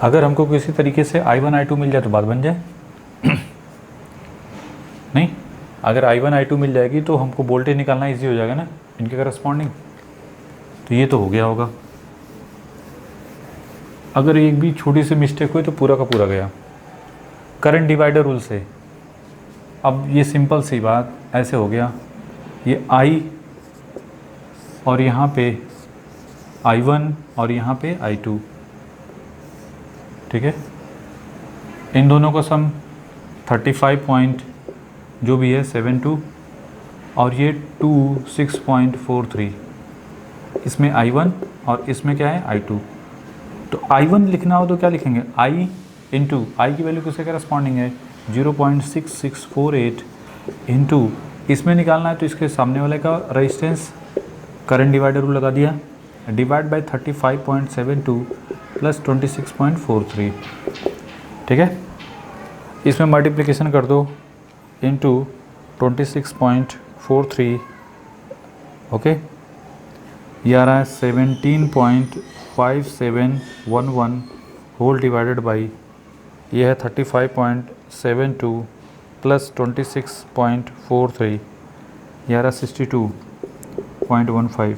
अगर हमको किसी तरीके से I1 I2 मिल जाए तो बात बन जाए नहीं, अगर I1 I2 मिल जाएगी तो हमको वोल्टेज निकालना ईजी हो जाएगा ना इनके करस्पॉन्डिंग। तो ये तो हो गया होगा, अगर एक भी छोटी सी मिस्टेक हुई तो पूरा का पूरा गया करंट डिवाइडर रूल से। अब ये सिंपल सी बात ऐसे हो गया, ये I और यहाँ पे I1 और यहाँ पे I2, ठीक है, इन दोनों का सम 35 पॉइंट जो भी है 72 और ये 26.43, इसमें I1 और इसमें क्या है I2। तो I1 लिखना हो तो क्या लिखेंगे I इंटू, आई की वैल्यू किसके करस्पॉन्डिंग है 0.6648 इंटू, इसमें निकालना है तो इसके सामने वाले का रेजिस्टेंस, करंट डिवाइडर रूल लगा दिया, डिवाइड बाय 35.72 प्लस 26.43, ठीक है। इसमें मल्टीप्लिकेशन कर दो इंटू 26.43, ओके, ये आ रहा है 17.5711 होल डिवाइडेड बाई, ये है 35.72 प्लस 26.43, ये आ रहा 62.15,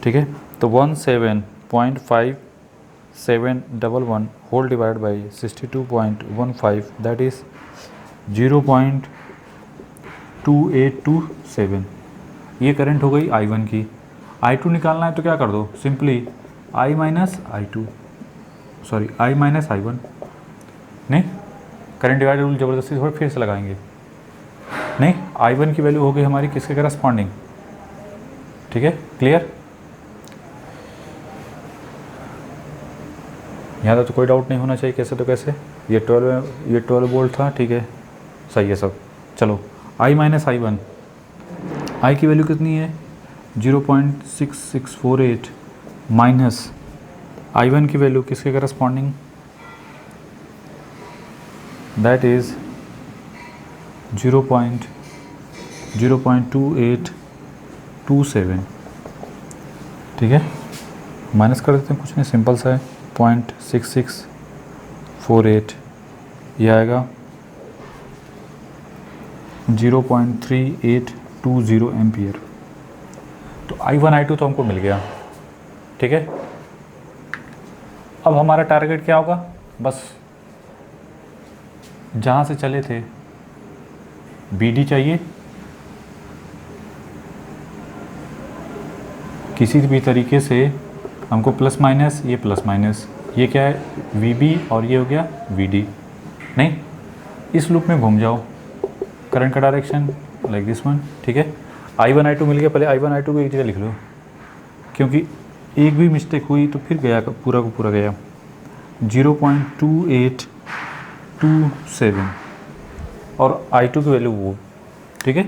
ठीक है। तो 17.5711 whole divide by 62.15 that is 0.2827। ये करंट हो गई I1 की। I2 निकालना है तो क्या कर दो, सिंपली I माइनस I1, नहीं करंट डिवाइडर रूल ज़बरदस्ती थोड़ा फिर से लगाएंगे, नहीं I1 की वैल्यू हो गई हमारी किसके करस्पॉन्डिंग, ठीक है, क्लियर। यहाँ तो कोई डाउट नहीं होना चाहिए, कैसे तो कैसे, ये 12 वोल्ट था, ठीक है, सही है सब। चलो I माइनस I1, I की वैल्यू कितनी है 0.6648 माइनस I1 की वैल्यू किसके करस्पॉन्डिंग, दैट इज़ 0.2827, ठीक है। माइनस कर देते हैं, कुछ नहीं, सिंपल सा है, 0.6648, ये आएगा 0.3820 एम्पियर। तो I1 I2 तो हमको मिल गया, ठीक है। अब हमारा टारगेट क्या होगा, बस जहाँ से चले थे BD चाहिए, किसी भी तरीके से हमको प्लस माइनस, ये प्लस माइनस, ये क्या है VB और ये हो गया VD, नहीं इस लूप में घूम जाओ, करंट का डायरेक्शन लाइक दिस वन, ठीक है। I1 I2 मिल गया, पहले I1 I2 को एक जगह लिख लो, क्योंकि एक भी मिस्टेक हुई तो फिर गया पूरा को पूरा गया। 0.2827 और I2 की वैल्यू वो, ठीक है।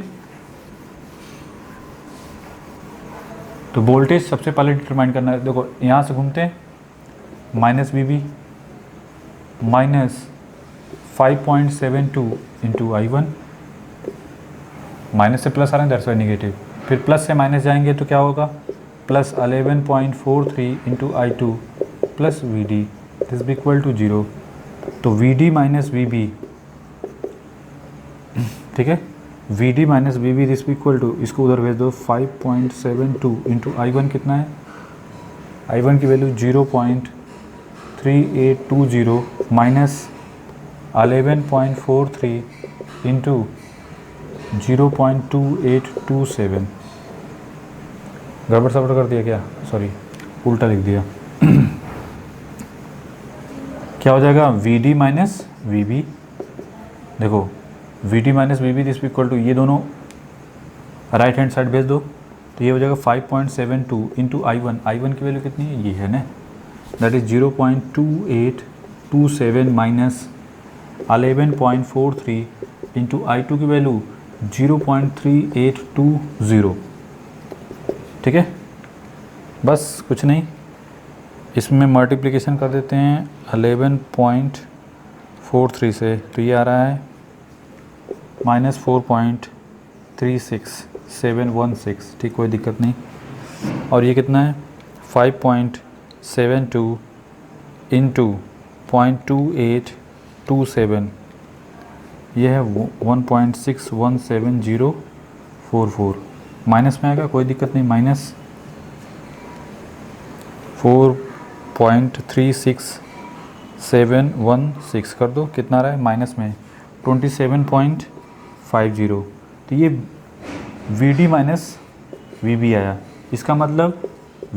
तो वोल्टेज सबसे पहले डिटरमाइन करना है, देखो यहाँ से घूमते हैं, minus VB minus 5.72 into I1, minus से प्लस आ रहे हैं दैट्स वाई नेगेटिव, फिर प्लस से माइनस जाएंगे तो क्या होगा, plus 11.43 into I2 plus VD this be equal to 0। तो VD माइनस VB, ठीक है, VD minus VB this be equal to, इसको उधर भेज दो, 5.72 इंटू I1 कितना है, I1 की वैल्यू 0.3820 माइनस 11.43 इंटू 0.2827, गड़बड़ सड़बड़ कर दिया क्या, सॉरी उल्टा लिख दिया। क्या हो जाएगा VD माइनस VB, देखो VD minus VB this equal to, ये दोनों राइट हैंड साइड भेज दो, तो ये हो जाएगा 5.72 इंटू I1, I1 की वैल्यू कितनी है, ये है ना, that is 0.2827 minus 11.43 into I2 की वैल्यू 0.3820, ठीक है। बस कुछ नहीं, इसमें मल्टीप्लिकेशन कर देते हैं 11.43 से, तो ये आ रहा है माइनस 4.36716, ठीक, कोई दिक्कत नहीं। और ये कितना है 5.72 इंटू 0.2827, ये है 1.617044, माइनस में आएगा कोई दिक्कत नहीं, माइनस 4.36716 कर दो, कितना आ रहा है माइनस में 27.50। तो ये VD माइनस VB आया, इसका मतलब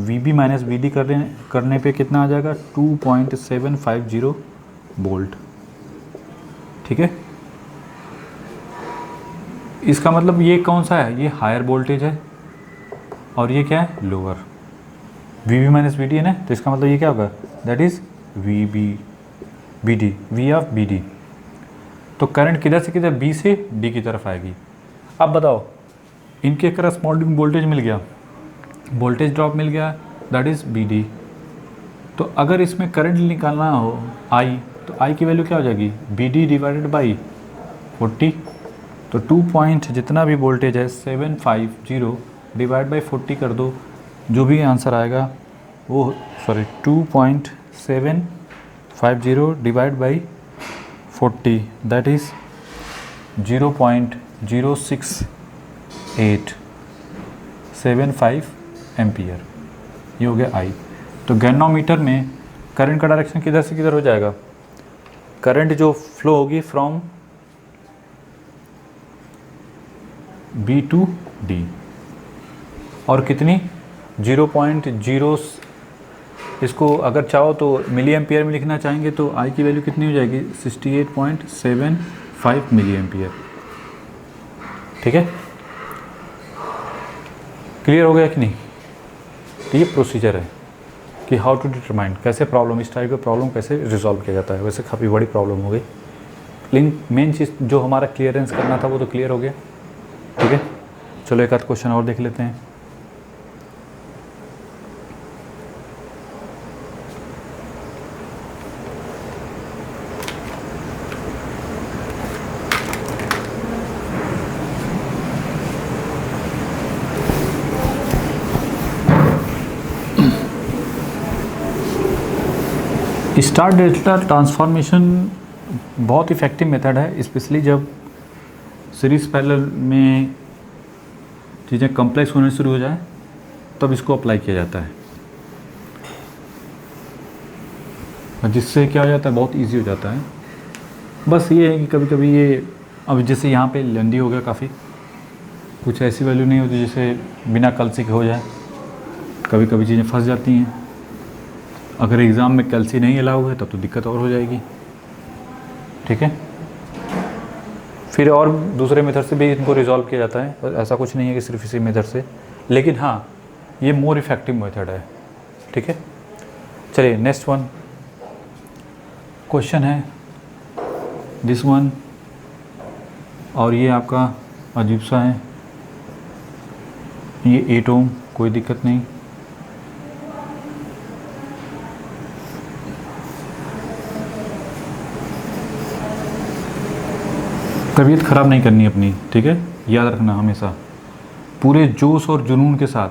VB माइनस VD करने पे कितना आ जाएगा 2.750 वोल्ट, ठीक है। इसका मतलब ये कौन सा है, ये हायर वोल्टेज है और ये क्या है लोअर, VB माइनस VD है ना, तो इसका मतलब ये क्या होगा, that is VB BD, V of BD। तो करंट किधर से किधर, बी से डी की तरफ आएगी। अब बताओ, इनके करस्पॉन्डिंग वोल्टेज मिल गया, वोल्टेज ड्रॉप मिल गया, दैट इज़ बी डी। तो अगर इसमें करंट निकालना हो आई, तो आई की वैल्यू क्या हो जाएगी, बी डी डिवाइडेड बाई 40। तो 2 पॉइंट जितना भी वोल्टेज है 750 डिवाइड बाई 40 कर दो, जो भी आंसर आएगा वो, sorry 2.750 divide by 40, that is 0.067875 ampere. ये हो गया आई। तो गैल्वेनोमीटर में करंट का डायरेक्शन किधर से किधर हो जाएगा, करंट जो फ्लो होगी फ्रॉम बी टू डी, और कितनी 0.0, इसको अगर चाहो तो मिली एम्पियर में लिखना चाहेंगे तो आई की वैल्यू कितनी हो जाएगी, 68.75 मिली एम्पियर। ठीक है, क्लियर हो गया कि नहीं। तो ये प्रोसीजर है कि हाउ टू डिटरमाइन, कैसे प्रॉब्लम, इस टाइप का प्रॉब्लम कैसे रिजॉल्व किया जाता है। वैसे काफ़ी बड़ी प्रॉब्लम हो गई, लेकिन मेन चीज़ जो हमारा क्लियरेंस करना था वो तो क्लियर हो गया। ठीक है, चलो एक आध क्वेश्चन और देख लेते हैं। स्टार डेल्टा ट्रांसफॉर्मेशन बहुत इफ़ेक्टिव मेथड है, स्पेशली जब सीरीज पैरेलल में चीज़ें कॉम्प्लेक्स होने शुरू हो जाए तब इसको अप्लाई किया जाता है, जिससे क्या हो जाता है, बहुत इजी हो जाता है। बस ये है कि कभी कभी ये, अब जैसे यहाँ पे लेंदी हो गया काफ़ी, कुछ ऐसी वैल्यू नहीं होती जैसे बिना कैल्सी के हो जाए, कभी कभी चीज़ें फंस जाती हैं। अगर एग्ज़ाम में कैल्सी नहीं अलाउ है तब तो दिक्कत और हो जाएगी। ठीक है, फिर और दूसरे मेथड से भी इनको रिजॉल्व किया जाता है, ऐसा कुछ नहीं है कि सिर्फ इसी मेथड से, लेकिन हाँ ये मोर इफ़ेक्टिव मेथड है। ठीक है, चलिए नेक्स्ट वन क्वेश्चन है दिस वन, और ये आपका अजीब सा है, ये 8 ओम, कोई दिक्कत नहीं। तबीयत ख़राब नहीं करनी अपनी, ठीक है, याद रखना हमेशा पूरे जोश और जुनून के साथ,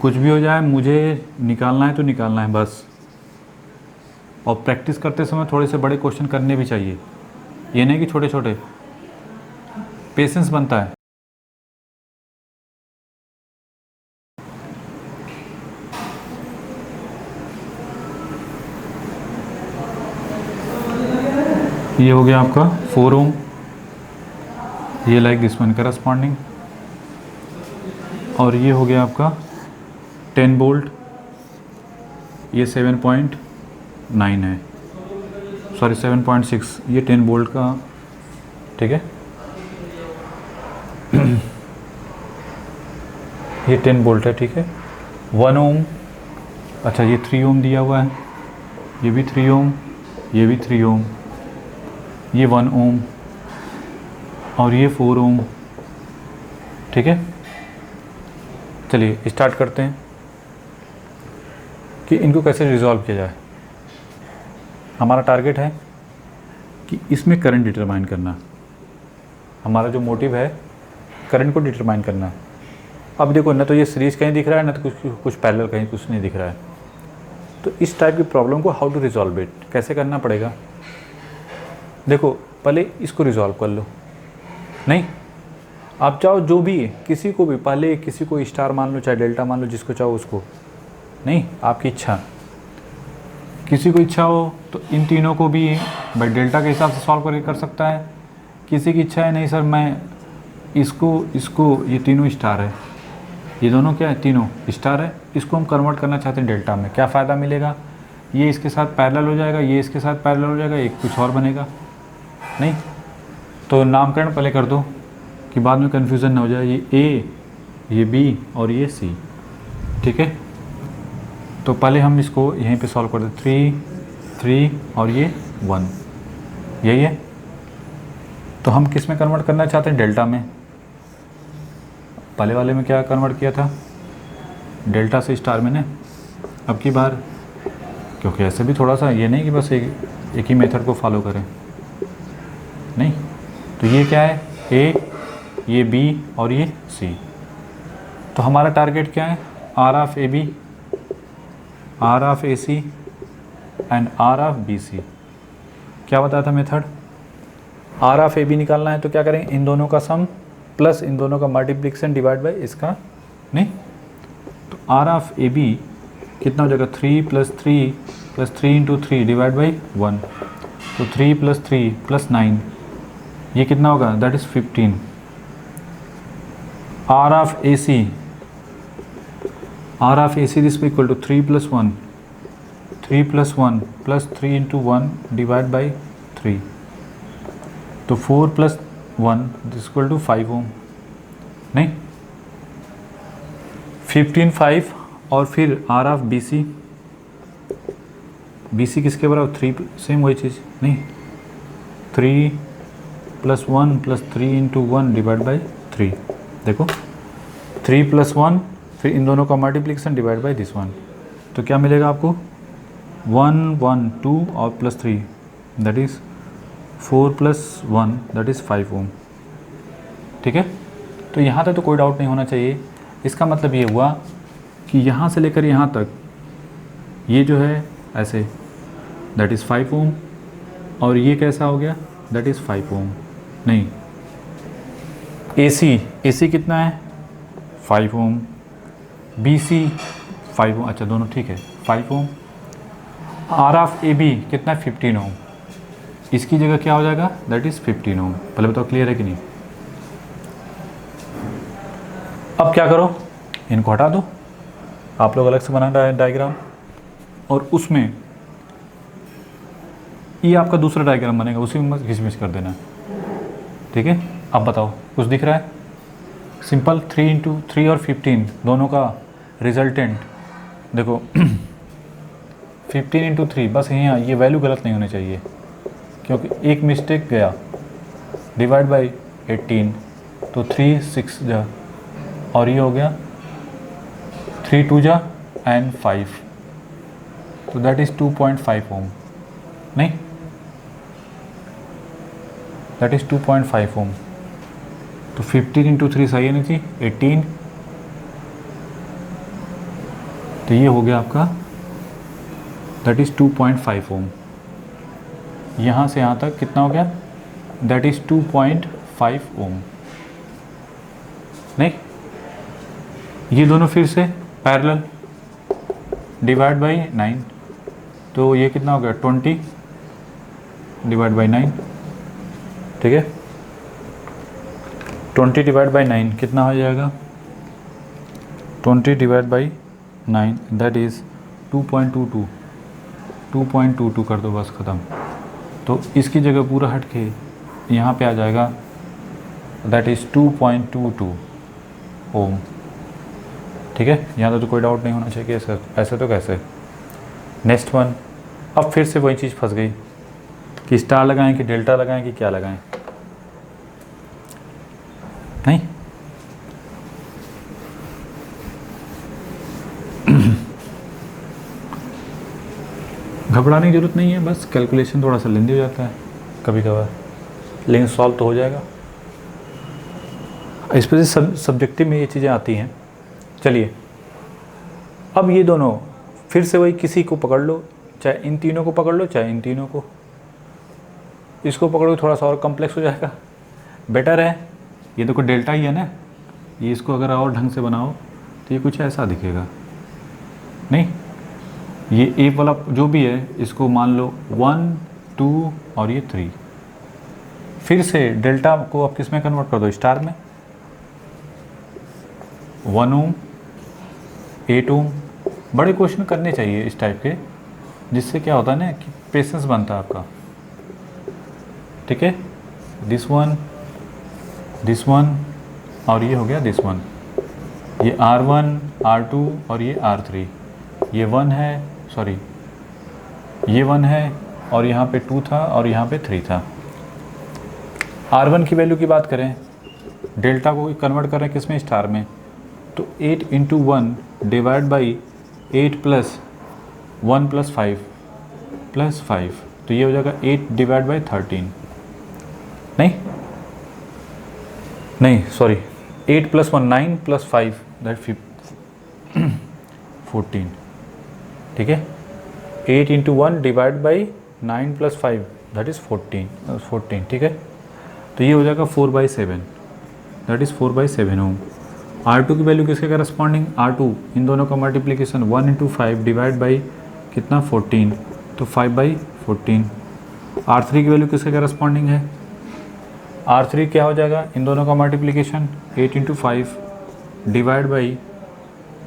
कुछ भी हो जाए मुझे निकालना है तो निकालना है बस। और प्रैक्टिस करते समय थोड़े से बड़े क्वेश्चन करने भी चाहिए, ये नहीं कि छोटे छोटे, पेशेंस बनता है। ये हो गया आपका 4 ओम, ये लाइक दिस वन करस्पॉन्डिंग, और ये हो गया आपका 10 वोल्ट, ये 7.9 है, सॉरी 7.6, ये 10 वोल्ट का। ठीक है, ये 10 वोल्ट है। ठीक है, 1 ओम, अच्छा ये 3 ओम दिया हुआ है, ये भी 3 ओम, ये भी 3 ओम, ये 1 ओम, और ये 4 ओम। ठीक है, चलिए स्टार्ट करते हैं कि इनको कैसे रिजॉल्व किया जाए। हमारा टारगेट है कि इसमें करंट डिटरमाइन करना, हमारा जो मोटिव है करंट को डिटरमाइन करना। अब देखो, ना तो ये सीरीज कहीं दिख रहा है, ना तो कुछ पैरेलल कहीं कुछ नहीं दिख रहा है। तो इस टाइप की प्रॉब्लम को हाउ टू रिजॉल्व इट, कैसे करना पड़ेगा। देखो पहले इसको रिजॉल्व कर लो, नहीं आप चाहो जो भी किसी को भी, पहले किसी को स्टार मान लो चाहे डेल्टा मान लो, जिसको चाहो उसको, नहीं आपकी इच्छा, किसी को इच्छा हो तो इन तीनों को भी भाई डेल्टा के हिसाब से सॉल्व करके कर सकता है। किसी की इच्छा है नहीं सर मैं इसको ये तीनों स्टार है, ये दोनों क्या है, तीनों स्टार है, इसको हम कन्वर्ट करना चाहते हैं डेल्टा में, क्या फ़ायदा मिलेगा, ये इसके साथ पैरेलल हो जाएगा, ये इसके साथ पैरेलल हो जाएगा, एक कुछ और बनेगा। नहीं तो नामकरण पहले कर दो कि बाद में कन्फ्यूज़न ना हो जाए, ये ए, ये बी और ये सी। ठीक है, तो पहले हम इसको यहीं पे सॉल्व कर दे, 3 3 और ये 1, यही है। तो हम किस में कन्वर्ट करना चाहते हैं, डेल्टा में। पहले वाले में क्या कन्वर्ट किया था, डेल्टा से स्टार में ने। अब की बार क्योंकि ऐसे भी थोड़ा सा ये नहीं कि बस एक ही मेथड को फॉलो करें, नहीं। तो ये क्या है, ए, ये बी और ये सी। तो हमारा टारगेट क्या है, R of A B, R of A C and R of B C. क्या बताया था method, R of A B निकालना है तो क्या करेंगे, इन दोनों का सम प्लस इन दोनों का मल्टीप्लिकेशन डिवाइड बाई इसका, नहीं। तो आर ऑफ ए बी कितना हो जाएगा, 3 + 3 इंटू 3 डिवाइड बाई 1। तो 3 + 3 + 9, ये कितना होगा, that is 15। R of A C, R of A C this equal to 3 + 1 + 3 into 1 divide by 3। तो 4 + 1 दिस इक्वल टू 5 ओम, नहीं 15 5। और फिर R of B C, B C किसके बराबर, 3, सेम वही चीज़, नहीं 3 + 1 + 3 इंटू 1 डिवाइड बाई 3। देखो 3 + 1, फिर इन दोनों का multiplication divide by this one. तो क्या मिलेगा आपको, 1 1 2 और +3 दैट इज़ 4 + 1 दैट इज़ 5 ओम। ठीक है, तो यहाँ तक तो कोई डाउट नहीं होना चाहिए। इसका मतलब ये हुआ कि यहाँ से लेकर यहाँ तक ये जो है ऐसे दैट इज़ 5 ओम, और ये कैसा हो गया, दैट इज़ 5 ओम। नहीं, AC कितना है, 5 ओम, BC 5 ओम, अच्छा दोनों ठीक है 5 ओम। आर ऑफ AB कितना है, 15 ओम। इसकी जगह क्या हो जाएगा, दैट इज़ 15 ओम। पहले बताओ क्लियर है कि नहीं। अब क्या करो, इनको हटा दो, आप लोग अलग से बना डायग्राम, और उसमें ये आपका दूसरा डायग्राम बनेगा, उसी में घिसमिस कर देना। ठीक है, अब बताओ कुछ दिख रहा है, सिंपल 3 इंटू 3 और 15 दोनों का रिजल्टेंट देखो 15 इंटू 3, बस यहाँ ये वैल्यू गलत नहीं होनी चाहिए, क्योंकि एक मिस्टेक गया, डिवाइड बाई 18, तो 3 6 जा, और ये हो गया 3 2 जा एंड 5, तो दैट इज़ 2.5 ओम, नहीं दैट इज़ 2.5 ओम। तो 15 इंटू 3 सही है नहीं थी, 18, तो ये हो गया आपका दैट इज़ 2.5 ओम। यहाँ से यहाँ तक कितना हो गया, दैट इज़ 2.5 ओम, नहीं। ये दोनों फिर से पैरेलल, डिवाइड बाई 9, तो ये कितना हो गया, 20 डिवाइड बाई 9। ठीक है, 20 डिवाइड बाई 9 कितना हो जाएगा, 20 डिवाइड बाई 9 दैट इज़ 2.22, 2.22 कर दो बस ख़त्म। तो इसकी जगह पूरा हट के यहाँ पे आ जाएगा, दैट इज़ 2.22 ओम। ठीक है, यहाँ तो कोई डाउट नहीं होना चाहिए सर, ऐसे तो कैसे। नेक्स्ट वन, अब फिर से वही चीज़ फंस गई कि स्टार लगाएं कि डेल्टा लगाएं कि क्या लगाएं, नहीं। घबराने की ज़रूरत नहीं है, बस कैलकुलेशन थोड़ा सा लेंदी हो जाता है कभी कभार, लेकिन सॉल्व तो हो जाएगा। स्पेशली सब्जेक्टिव में ये चीज़ें आती हैं। चलिए, अब ये दोनों फिर से वही, किसी को पकड़ लो, चाहे इन तीनों को पकड़ लो चाहे इन तीनों को, इसको पकड़ो थोड़ा सा और कम्प्लेक्स हो जाएगा, बेटर है। ये देखो डेल्टा ही है ना, ये इसको अगर और ढंग से बनाओ तो ये कुछ ऐसा दिखेगा, नहीं। ये ए वाला जो भी है इसको मान लो 1 2 और ये 3। फिर से डेल्टा को आप किस में कन्वर्ट कर दो, स्टार में। 1 ओम 8 ओम, बड़े क्वेश्चन करने चाहिए इस टाइप के, जिससे क्या होता है ना कि पेशेंस बनता है आपका। ठीक है, दिस वन और ये हो गया दिस वन, ये R1 R2 और ये R3, ये 1 है, सॉरी ये 1 है, और यहाँ पे 2 था और यहाँ पे 3 था। R1 की वैल्यू की बात करें, डेल्टा को कन्वर्ट कर रहे हैं किस में, स्टार में, तो 8 into 1 divide by 8 plus 1 plus 5 plus 5, तो ये हो जाएगा 8 डिवाइड बाई 13, नहीं सॉरी, 8 प्लस 1 9 प्लस 5 दैट 14, ठीक है। 8 into 1 divide by 9 plus 5 that is 14, ठीक है। तो ये हो जाएगा 4/7, दैट इज़ 4/7 ओम। R2 की वैल्यू किसके करस्पॉन्डिंग, R2 इन दोनों का मल्टीप्लिकेशन 1 इंटू 5 डिवाइड बाई कितना 14, तो 5/14। R3 की वैल्यू किसके करस्पॉन्डिंग है, R3 क्या हो जाएगा, इन दोनों का मल्टीप्लिकेशन 8 इंटू 5 डिवाइड बाई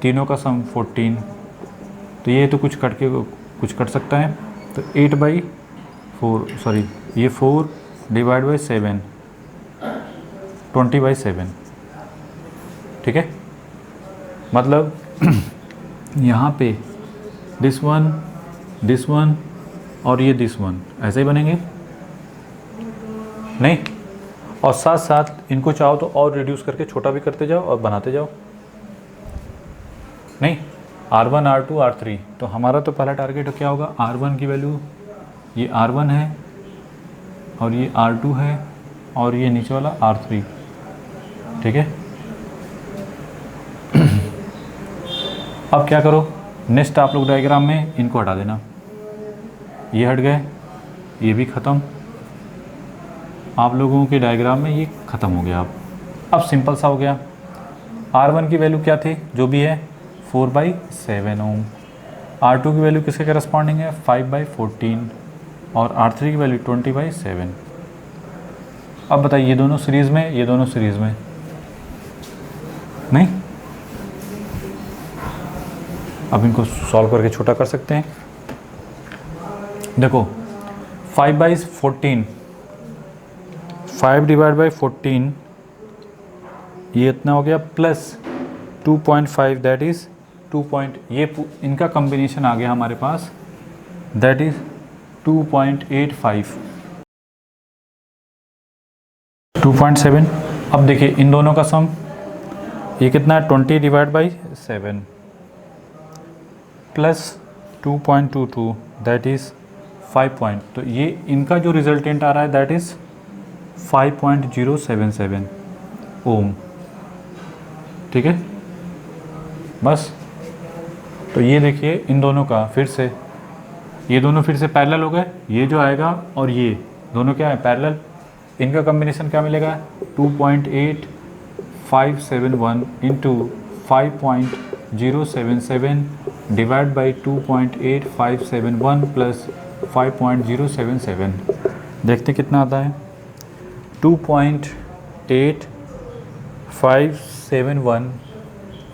तीनों का सम 14, तो ये तो कुछ कट सकता है, तो 8/4 सॉरी ये 4 डिवाइड बाई 7 20/7, ठीक है। मतलब यहाँ पे दिस वन और ये दिस वन ऐसे ही बनेंगे, नहीं, और साथ साथ इनको चाहो तो और रिड्यूस करके छोटा भी करते जाओ और बनाते जाओ, नहीं, R1 R2 R3, तो हमारा तो पहला टारगेट क्या होगा, R1 की वैल्यू, ये R1 है और ये R2 है और ये नीचे वाला R3, ठीक है। अब क्या करो, नेक्स्ट आप लोग डायग्राम में इनको हटा देना, ये हट गए, ये भी ख़त्म, आप लोगों के डायग्राम में ये ख़त्म हो गया। अब सिंपल सा हो गया। R1 की वैल्यू क्या थी, जो भी है 4/7 ओम, R2 की वैल्यू किसके करस्पॉन्डिंग है 5/14 और R3 की वैल्यू 20/7। अब बताइए ये दोनों सीरीज़ में, ये दोनों सीरीज़ में, नहीं, अब इनको सॉल्व करके छोटा कर सकते हैं। देखो 5/14, 5 डिवाइड बाई 14 ये इतना हो गया, प्लस 2.5 दैट इज़ 2 ये इनका कॉम्बिनेशन आ गया हमारे पास, दैट इज़ 2.85 2.7। अब देखिए इन दोनों का सम, ये कितना है 20 divide by 7 plus 2.22 that is 5 तो ये इनका जो रिजल्टेंट आ रहा है दैट इज़ 5.077 ओम, ठीक है। बस, तो ये देखिए इन दोनों का फिर से, ये दोनों फिर से पैरेलल हो गए, ये जो आएगा और ये दोनों क्या है पैरेलल, इनका कॉम्बिनेशन क्या मिलेगा 2.8571 इंटू 5.077 डिवाइड बाई 2.8571 प्लस 5.077, देखते कितना आता है 2.8571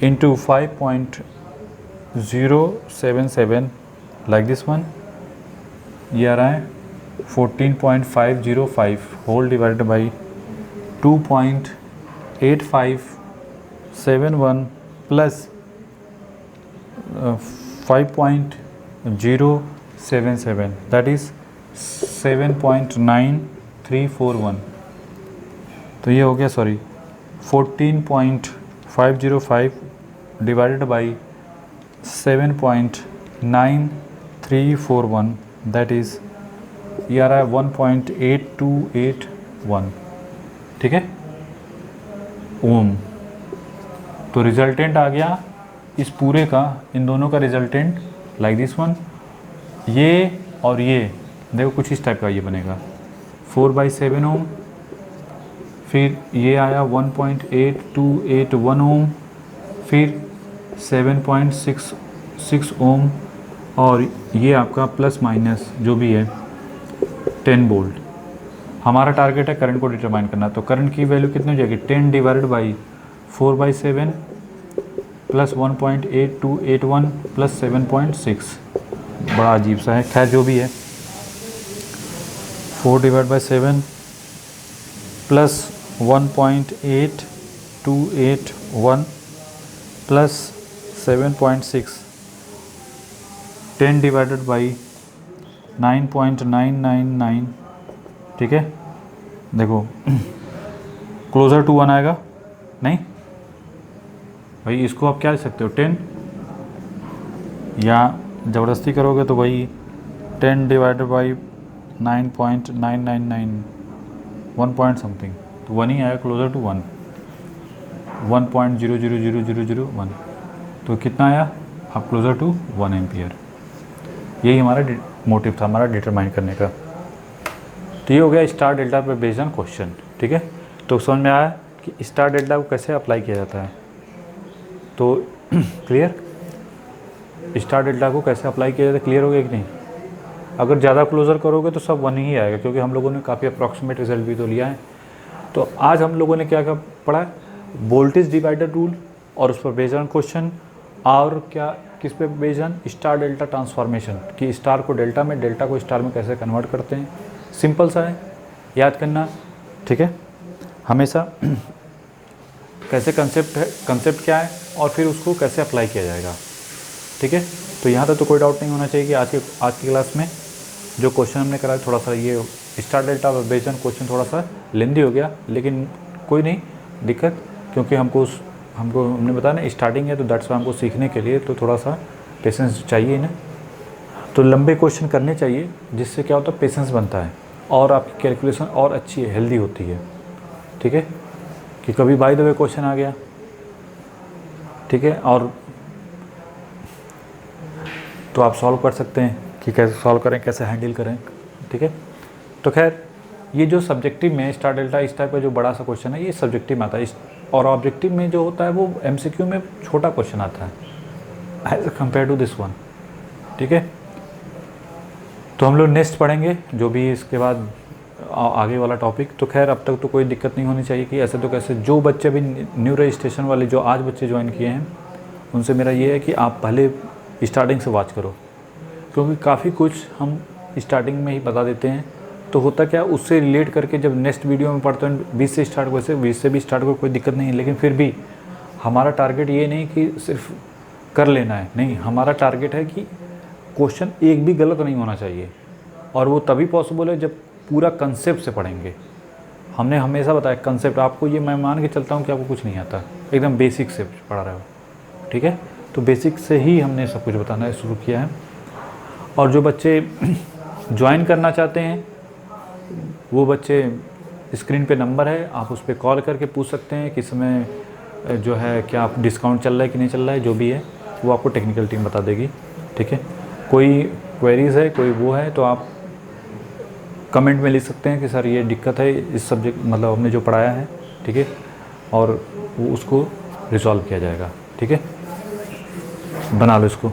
इंटू 5.077 लाइक दिस वन, ये आ रहा है 14.505 whole divided by 2.8571 plus 5.077 that is 7.9341, तो ये हो गया sorry 14.505 divided by 7.9341 that is ये आ रहा है 1.8281, ठीक है ओम। तो रिजल्टेंट आ गया इस पूरे का, इन दोनों का रिजल्टेंट लाइक दिस वन, ये और ये देखो कुछ इस टाइप का ये बनेगा 4/7 ओम, फिर ये आया 1.8281 ओम, फिर 7.66 ओम, और ये आपका प्लस माइनस जो भी है 10 वोल्ट। हमारा टारगेट है करंट को डिटरमाइन करना, तो करंट की वैल्यू कितनी हो जाएगी 10 डिवाइडेड बाई 4/7 प्लस 1.8281 प्लस 7.6, बड़ा अजीब सा है, खैर जो भी है 4 divide by 7 plus 1.8281 plus 7.6, 10 divided by 9.999, ठीक है, देखो क्लोजर टू 1 आएगा नहीं भाई, इसको आप क्या लिख सकते हो 10, या ज़बरदस्ती करोगे तो वही 10 डिवाइडेड बाई 9.999 1 पॉइंट समथिंग, तो 1 ही आएगा क्लोजर टू 1, 1.000001, तो कितना आया आप क्लोजर टू 1 एम्पियर। यही हमारा मोटिव था हमारा डिटरमाइन करने का। तो ये हो गया स्टार डेल्टा पे बेस्ड ऑन क्वेश्चन, ठीक है। तो समझ में आया कि स्टार डेल्टा को कैसे अप्लाई किया जाता है, तो क्लियर, स्टार डेल्टा को कैसे अप्लाई किया जाता है क्लियर हो गया कि नहीं। अगर ज़्यादा क्लोजर करोगे तो सब 1 ही आएगा, क्योंकि हम लोगों ने काफ़ी अप्रॉक्सीमेट रिजल्ट भी तो लिया है। तो आज हम लोगों ने क्या क्या पढ़ा है, वोल्टेज डिवाइडर रूल और उस पर बेस्ड ऑन क्वेश्चन, और क्या किस पे based on star delta transformation, कि स्टार को डेल्टा में, डेल्टा को स्टार में कैसे कन्वर्ट करते हैं। सिंपल सा है, याद करना, ठीक है। हमेशा कैसे कंसेप्ट है, कंसेप्ट क्या है और फिर उसको कैसे अप्लाई किया जाएगा, ठीक है। तो यहाँ तक तो कोई डाउट नहीं होना चाहिए कि आज की क्लास में जो क्वेश्चन हमने करा थोड़ा सा ये star delta based on question थोड़ा सा लेंदी हो गया, लेकिन कोई नहीं दिक्कत, क्योंकि हमने बताया ना स्टार्टिंग है, तो दैट्स वाई हमको सीखने के लिए तो थोड़ा सा पेशेंस चाहिए ना। तो लंबे क्वेश्चन करने चाहिए, जिससे क्या होता है पेशेंस बनता है और आपकी कैलकुलेशन और अच्छी हेल्दी होती है, ठीक है। कि कभी बाय द वे क्वेश्चन आ गया, ठीक है, और तो आप सॉल्व कर सकते हैं कि कैसे सॉल्व करें, कैसे हैंडल करें, ठीक है। तो खैर ये जो सब्जेक्टिव में स्टार डेल्टा इस टाइप का जो बड़ा सा क्वेश्चन है, ये सब्जेक्टिव में आता है, और ऑब्जेक्टिव में जो होता है वो एमसीक्यू में छोटा क्वेश्चन आता है as compare to this one, ठीक है। तो हम लोग नेक्स्ट पढ़ेंगे जो भी इसके बाद आगे वाला टॉपिक। तो खैर अब तक तो कोई दिक्कत नहीं होनी चाहिए कि ऐसे तो कैसे, जो बच्चे भी न्यू रजिस्ट्रेशन वाले जो आज बच्चे ज्वाइन किए हैं, उनसे मेरा ये है कि आप पहले स्टार्टिंग से वॉच करो, क्योंकि काफ़ी कुछ हम स्टार्टिंग में ही बता देते हैं। तो होता क्या, उससे रिलेट करके जब नेक्स्ट वीडियो में पढ़ते हैं 20 से स्टार्ट, वैसे 20 से भी स्टार्ट करो, कोई दिक्कत नहीं है। लेकिन फिर भी हमारा टारगेट ये नहीं कि सिर्फ कर लेना है, नहीं, हमारा टारगेट है कि क्वेश्चन एक भी गलत नहीं होना चाहिए, और वो तभी पॉसिबल है जब पूरा कंसेप्ट से पढ़ेंगे। हमने हमेशा बताया कंसेप्ट, आपको ये मैं मान के चलता हूँ कि आपको कुछ नहीं आता, एकदम बेसिक से पढ़ा रहे हो, ठीक है। तो बेसिक से ही हमने सब कुछ बताना शुरू किया है। और जो बच्चे ज्वाइन करना चाहते हैं वो बच्चे, स्क्रीन पे नंबर है, आप उस पर कॉल करके पूछ सकते हैं कि समय जो है क्या आप डिस्काउंट चल रहा है कि नहीं चल रहा है, जो भी है वो आपको टेक्निकल टीम बता देगी, ठीक है। कोई क्वेरीज़ है, कोई वो है, तो आप कमेंट में लिख सकते हैं कि सर ये दिक्कत है इस सब्जेक्ट, मतलब हमने जो पढ़ाया है, ठीक है, और वो उसको रिजॉल्व किया जाएगा, ठीक है। बना लो इसको।